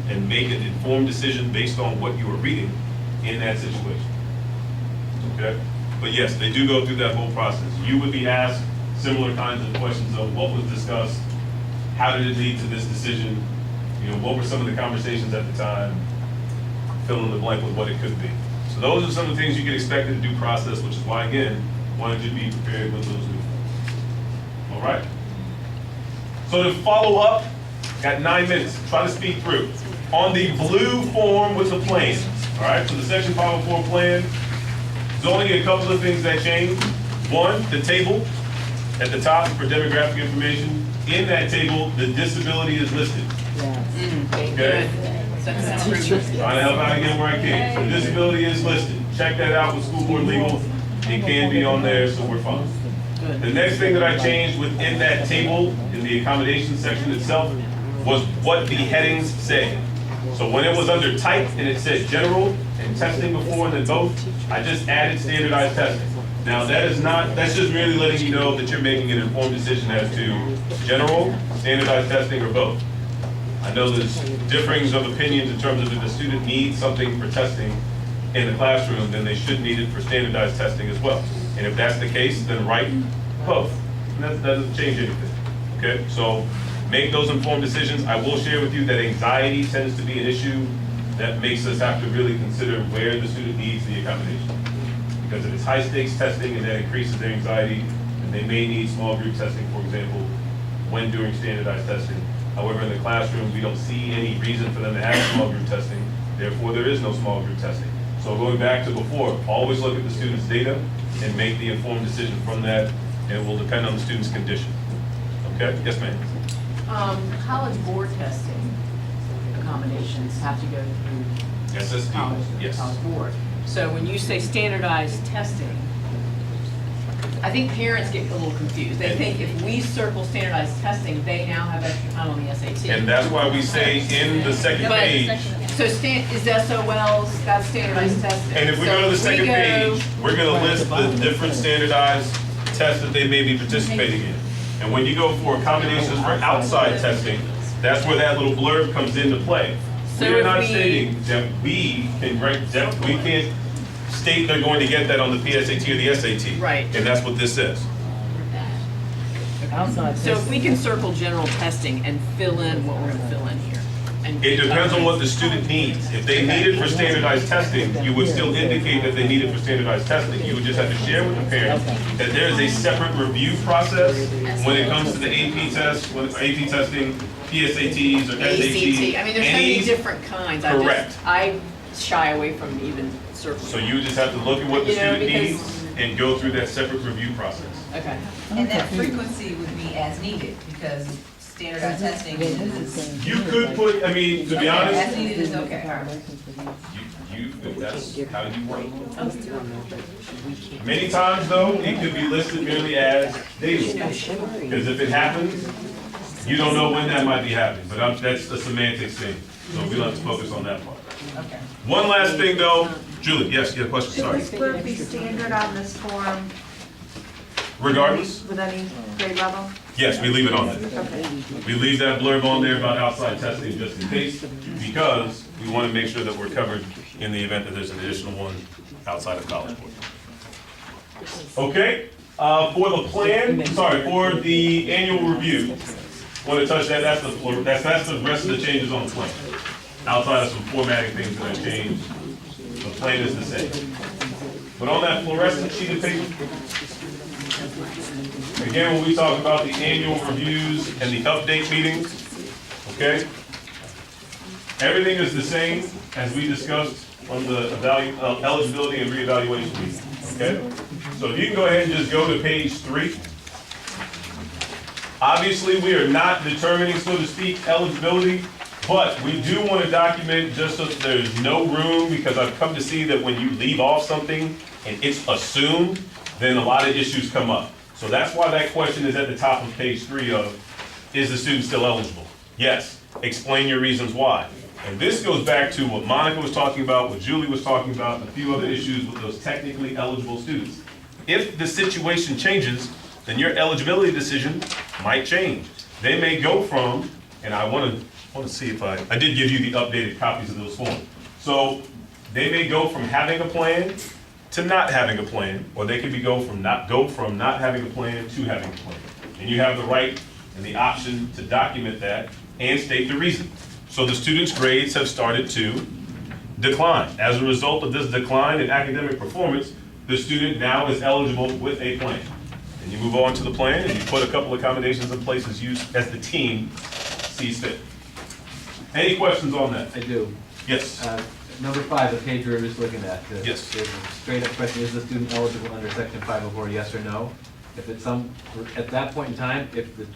and make an informed decision based on what you are reading in that situation. Okay? But yes, they do go through that whole process. You would be asked similar kinds of questions of what was discussed, how did it lead to this decision? You know, what were some of the conversations at the time? Fill in the blank with what it could be. So those are some of the things you can expect in the due process, which is why, again, wanted you to be prepared with those new forms. All right? So to follow up, got 9 minutes. Try to speed through. On the blue form with the plans, all right? So the Section 504 plan, there's only a couple of things that change. One, the table at the top for demographic information. In that table, the disability is listed. Okay? Trying to help out again where I can. The disability is listed. Check that out with school board legal. It can be on there, so we're fine. The next thing that I changed within that table, in the accommodation section itself, was what the headings say. So when it was under type and it said general and testing before and then both, I just added standardized testing. Now that's just really letting you know that you're making an informed decision as to general, standardized testing, or both. I know there's differings of opinions in terms of if a student needs something for testing in the classroom, then they should need it for standardized testing as well. And if that's the case, then write both. And that doesn't change anything, okay? So make those informed decisions. I will share with you that anxiety tends to be an issue that makes us have to really consider where the student needs the accommodation. Because if it's high stakes testing and that increases their anxiety, and they may need small group testing, for example, when doing standardized testing. However, in the classroom, we don't see any reason for them to have small group testing. Therefore, there is no small group testing. So going back to before, always look at the student's data and make the informed decision from that, and it will depend on the student's condition. Okay? Yes, ma'am. College board testing accommodations have to go through SSD, yes. college board. So when you say standardized testing, I think parents get a little confused. They think if we circle standardized testing, they now have extra time on the SAT. And that's why we say in the second page. So is SOLs, that's standardized testing. And if we go to the second page, we're gonna list the different standardized tests that they may be participating in. And when you go for accommodations for outside testing, that's where that little blurb comes into play. So We're not stating that we can't state they're going to get that on the PSAT or the SAT. Right. And that's what this says. So if we can circle general testing and fill in what we're gonna fill in here. It depends on what the student needs. If they need it for standardized testing, you would still indicate that they need it for standardized testing. You would just have to share with the parents that there is a separate review process when it comes to the AP test, AP testing, PSATs or SATs. I mean, there's so many different kinds. Correct. I shy away from even circling. So you just have to look at what the student needs and go through that separate review process. Okay. And that frequency would be as needed, because standardized testing is. You could put, I mean, to be honest. As needed is okay, all right. If that's how you work. Many times though, it could be listed merely as daily. Because if it happens, you don't know when that might be happening, but that's a semantics thing. So we don't have to focus on that part. Okay. One last thing though, Julie, yes, you have a question, sorry. Should this blurb be standard on this form Regardless? with any grade level? Yes, we leave it on there. Okay. We leave that blurb on there about outside testing just in case, because we want to make sure that we're covered in the event that there's an additional one outside of college board. Okay, for the plan, for the annual review, want to touch that, that's the rest of the changes on the plan. Outside of some formatting things that I changed, the plan is the same. But on that fluorescent sheet of paper, again, when we talk about the annual reviews and the update meetings, okay? Everything is the same as we discussed on the eligibility and reevaluation meeting, okay? So if you can go ahead and just go to page 3. Obviously, we are not determining, so to speak, eligibility, but we do want to document just so that there's no room, because I've come to see that when you leave off something and it's assumed, then a lot of issues come up. So that's why that question is at the top of page 3 of, is the student still eligible? Yes. Explain your reasons why. And this goes back to what Monica was talking about, what Julie was talking about, and a few other issues with those technically eligible students. If the situation changes, then your eligibility decision might change. They may go from, and I want to see if I did give you the updated copies of those forms. So they may go from having a plan to not having a plan, or they could go from not having a plan to having a plan. And you have the right and the option to document that and state the reason. So the student's grades have started to decline. As a result of this decline in academic performance, the student now is eligible with a plan. And you move on to the plan and you put a couple of accommodations in place as the team sees fit. Any questions on that? I do. Yes. Number 5, the page we were just looking at. Yes. There's a straight up question, is the student eligible under section 504, yes or no? If it's at that point in time, if the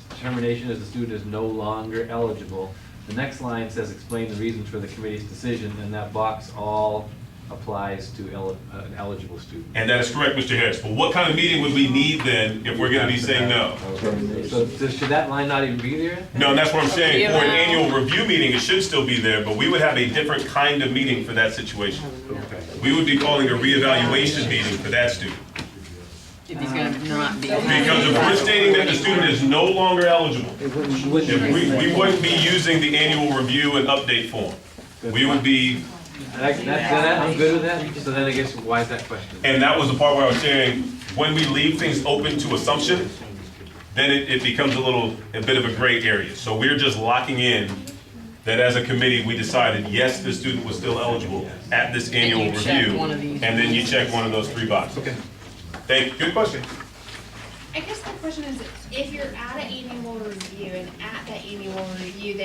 determination is the student is no longer eligible, the next line says explain the reasons for the committee's decision, and that box all applies to an eligible student. And that is correct, Mr. Harris. But what kind of meeting would we need then if we're going to be saying no? Okay. So should that line not even be there? No, and that's what I'm saying. For an annual review meeting, it should still be there, but we would have a different kind of meeting for that situation. Okay. We would be calling a reevaluation meeting for that student. If he's gonna not be. Because if we're stating that the student is no longer eligible, if we wouldn't be using the annual review and update form. We would be, I'm good with that, so then I guess why is that question? and that was the part where I was saying, when we leave things open to assumption, then it becomes a bit of a gray area. So we're just locking in that as a committee, we decided, yes, the student was still eligible at this annual review, and then you check one of those 3 boxes. Okay. Thank you. Good question. I guess the question is, if you're at an annual review and at that annual review,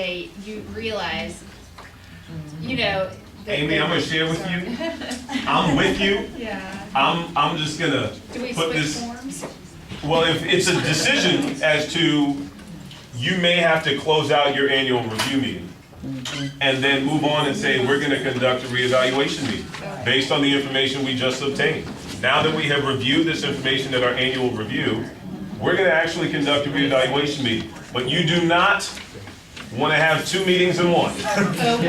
you realize, Amy, I'm gonna share with you. I'm with you. Yeah. I'm just gonna Do we put switch this. forms? Well, if it's a decision as to, you may have to close out your annual review meeting and then move on and say, we're gonna conduct a reevaluation meeting based on the information we just obtained. Now that we have reviewed this information at our annual review, we're gonna actually conduct a reevaluation meeting. But you do not wanna have 2 meetings in one.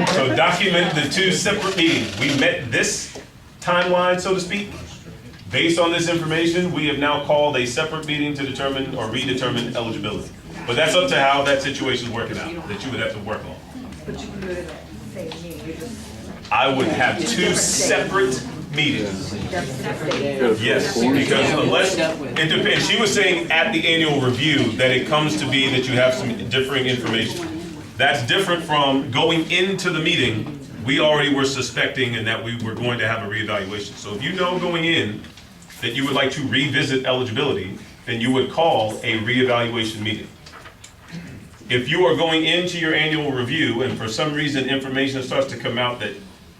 So document the 2 separate meetings. We met this timeline, so to speak. Based on this information, we have now called a separate meeting to determine or redetermine eligibility. But that's up to how that situation's working out, that you would have to work on. But you can do it at the same meeting, you just. I would have 2 separate meetings. Yes, because unless, it depends. She was saying at the annual review that it comes to be that you have some differing information. That's different from going into the meeting, we already were suspecting and that we were going to have a reevaluation. So if you know going in that you would like to revisit eligibility, then you would call a reevaluation meeting. If you are going into your annual review and for some reason information starts to come out that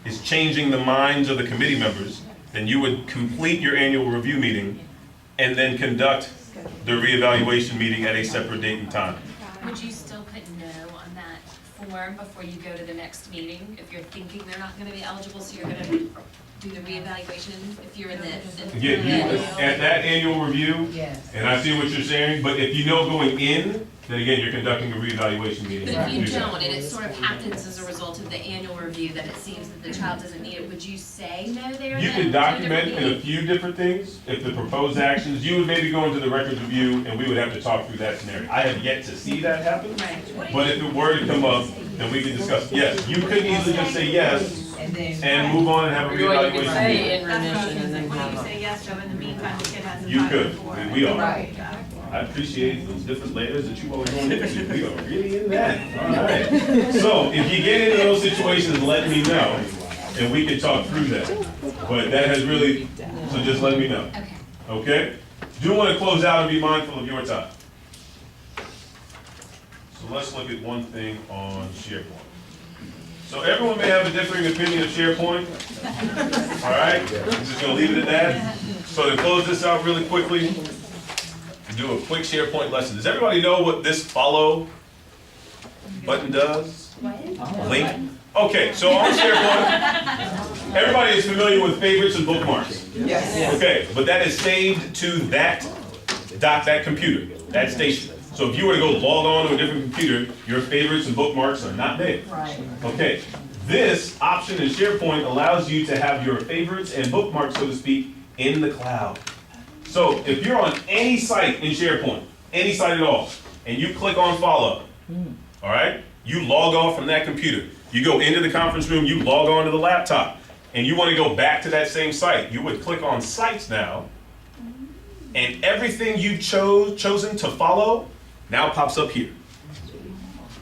is changing the minds of the committee members, then you would complete your annual review meeting and then conduct the reevaluation meeting at a separate date and time. Would you still put no on that form before you go to the next meeting? If you're thinking they're not gonna be eligible, so you're gonna do the reevaluation, if you're in the. Yeah, you, at that annual review, Yes. and I see what you're saying, but if you know going in, then again, you're conducting a reevaluation meeting. But if you don't, and it sort of happens as a result of the annual review that it seems that the child doesn't need it, would you say no there? You could document in a few different things. If the proposed actions, you would maybe go into the records review and we would have to talk through that scenario. I have yet to see that happen, but if it were to come up, then we can discuss. Yes, you could easily just say yes and move on and have a Or you could reevaluation say meeting. in remission and then When have you a. say yes, Joe, in the meantime, the kid has a You could. 504. We are. Right. I appreciate those different layers that you all are going into. We are really in that. All right. So if you get into those situations, let me know, and we can talk through that. But that has really, so just let me know. Okay. Okay? Do want to close out and be mindful of your time. So let's look at one thing on SharePoint. So everyone may have a differing opinion of SharePoint. All right? I'm just going to leave it at that. So to close this out really quickly, do a quick SharePoint lesson. Does everybody know what this follow button does? Link? Okay, so on SharePoint, everybody is familiar with favorites and bookmarks. Yes. Okay, but that is saved to that computer, that station. So if you were to go log on to a different computer, your favorites and bookmarks are not there. Right. Okay, this option in SharePoint allows you to have your favorites and bookmarks, so to speak, in the cloud. So if you're on any site in SharePoint, any site at all, and you click on follow, all right, you log off from that computer. You go into the conference room, you log on to the laptop, and you want to go back to that same site. You would click on sites now, and everything you chosen to follow now pops up here.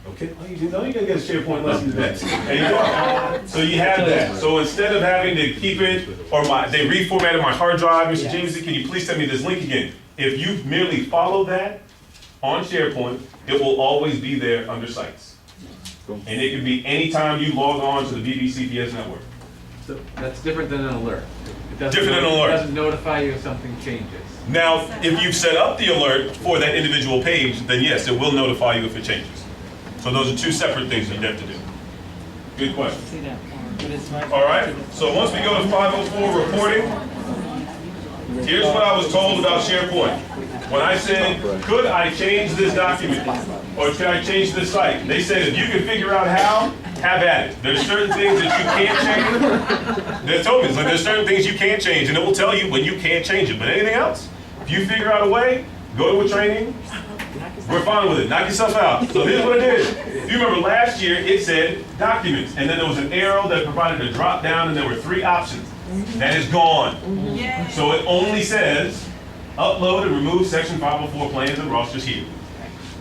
Okay, oh, you know you're gonna get a SharePoint lesson today. There you go. So you have that. So instead of having to keep it, or they reformatted my hard drive, Mr. Jameson, can you please send me this link again? If you merely follow that on SharePoint, it will always be there under Sites. And it can be anytime you log on to the BBCPS network. So that's different than an alert. It doesn't Different than an alert. It doesn't notify you if something changes. Now, if you've set up the alert for that individual page, then yes, it will notify you if it changes. So those are two separate things you have to do. Good question. See that part, but it's right. All right, so once we go to 504 reporting, here's what I was told about SharePoint. When I said, could I change this document? Or can I change this site? They said, if you can figure out how, have at it. There's certain things that you can't change. They told me, there's certain things you can't change, and it will tell you when you can't change it. But anything else, if you figure out a way, go to a training, we're fine with it. Knock yourself out. So here's what it is. If you remember last year, it said documents, and then there was an arrow that provided a drop down, and there were 3 options. That is gone. So it only says upload and remove section 504 plans and rosters here.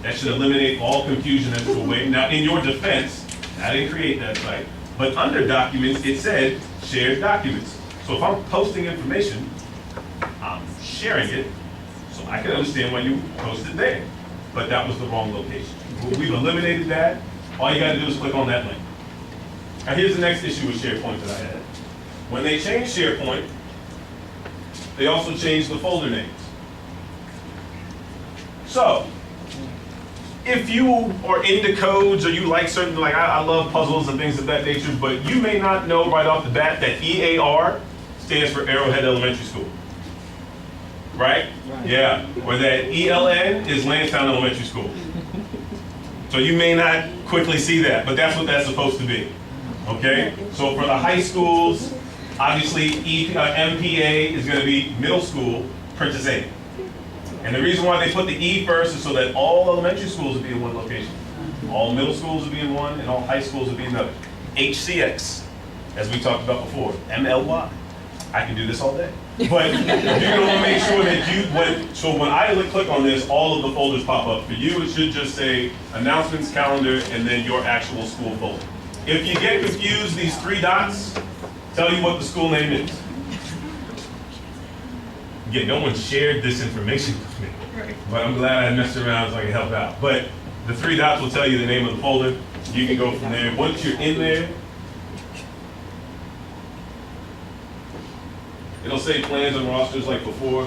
That should eliminate all confusion as to a way. Now, in your defense, I didn't create that site, but under documents, it said shared documents. So if I'm posting information, I'm sharing it, so I can understand why you posted there. But that was the wrong location. We've eliminated that. All you gotta do is click on that link. Now here's the next issue with SharePoint that I had. When they changed SharePoint, they also changed the folder names. So, if you are into codes or you like certain, like I love puzzles and things of that nature, but you may not know right off the bat that EAR stands for Arrowhead Elementary School. Right? Yeah. Or that ELN is Lansdowne Elementary School. So you may not quickly see that, but that's what that's supposed to be. Okay? So for the high schools, obviously MPA is going to be middle school, Princess Anne. And the reason why they put the E first is so that all elementary schools would be in one location. All middle schools would be in one, and all high schools would be in another. HCX, as we talked about before, MLY. I can do this all day. But you're going to want to make sure that so when I click on this, all of the folders pop up. For you, it should just say announcements, calendar, and then your actual school folder. If you get confused, these 3 dots tell you what the school name is. Again, no one shared this information with me, but I'm glad I messed around so I can help out. But the 3 dots will tell you the name of the folder. You can go from there. Once you're in there, it'll say plans and rosters like before.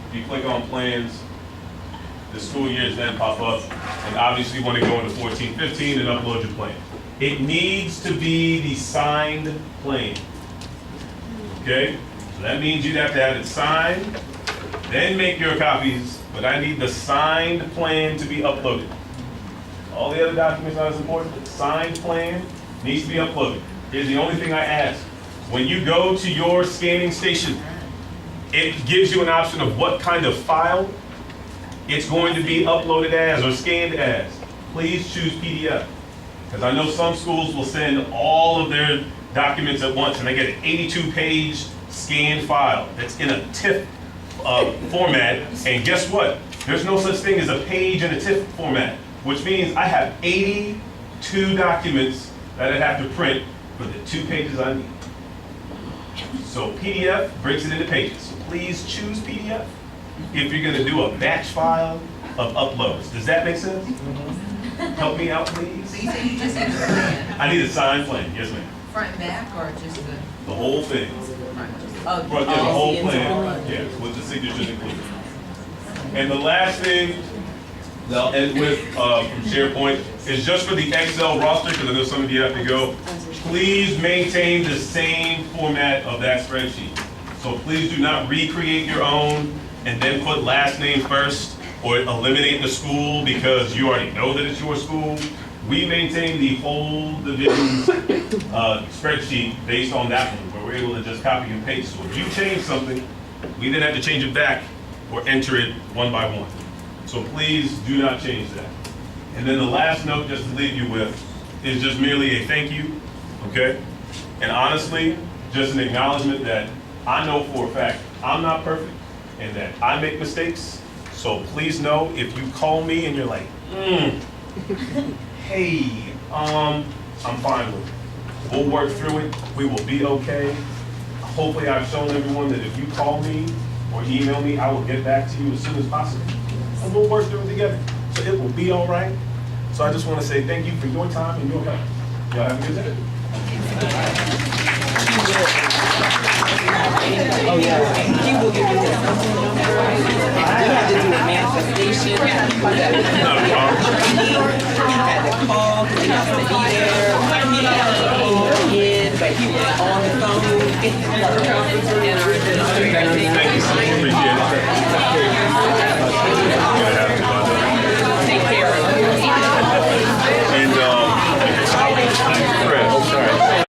If you click on plans, the school years then pop up. And obviously you want to go into 14-15 and upload your plan. It needs to be the signed plan. Okay? So that means you'd have to have it signed, then make your copies, but I need the signed plan to be uploaded. All the other documents are not as important, but the signed plan needs to be uploaded. Here's the only thing I ask. When you go to your scanning station, it gives you an option of what kind of file it's going to be uploaded as or scanned as. Please choose PDF. Because I know some schools will send all of their documents at once and they get an 82-page scanned file that's in a TIFF format. And guess what? There's no such thing as a page in a TIFF format, which means I have 82 documents that I have to print for the 2 pages I need. So PDF breaks it into pages. So please choose PDF if you're going to do a batch file of uploads. Does that make sense? Help me out, please. So you say you just need a plan? I need a signed plan. Yes, ma'am. Front and back, or just The whole thing. Oh, Right, yeah, the whole plan, yes, with the signatures included. And the last thing that I'll end with from SharePoint is just for the Excel roster, because I know some of you have to go. Please maintain the same format of that spreadsheet. So please do not recreate your own and then put last name first or eliminate the school because you already know that it's your school. We maintain the whole division's spreadsheet based on that one, where we're able to just copy and paste. So if you change something, we then have to change it back or enter it one by one. So please do not change that. And then the last note just to leave you with is just merely a thank you, okay? And honestly, just an acknowledgement that I know for a fact I'm not perfect and that I make mistakes. So please know, if you call me and you're like, hey, I'm fine with it. We'll work through it. We will be okay. Hopefully I've shown everyone that if you call me or email me, I will get back to you as soon as possible. And we'll work through it together. So it will be all right. So I just want to say thank you for your time and your help. Y'all have a good day. Oh, yeah. He will give you his phone number. You had to do a manifestation. You had to call, because he has to be there. He had to call in, but he was on the phone.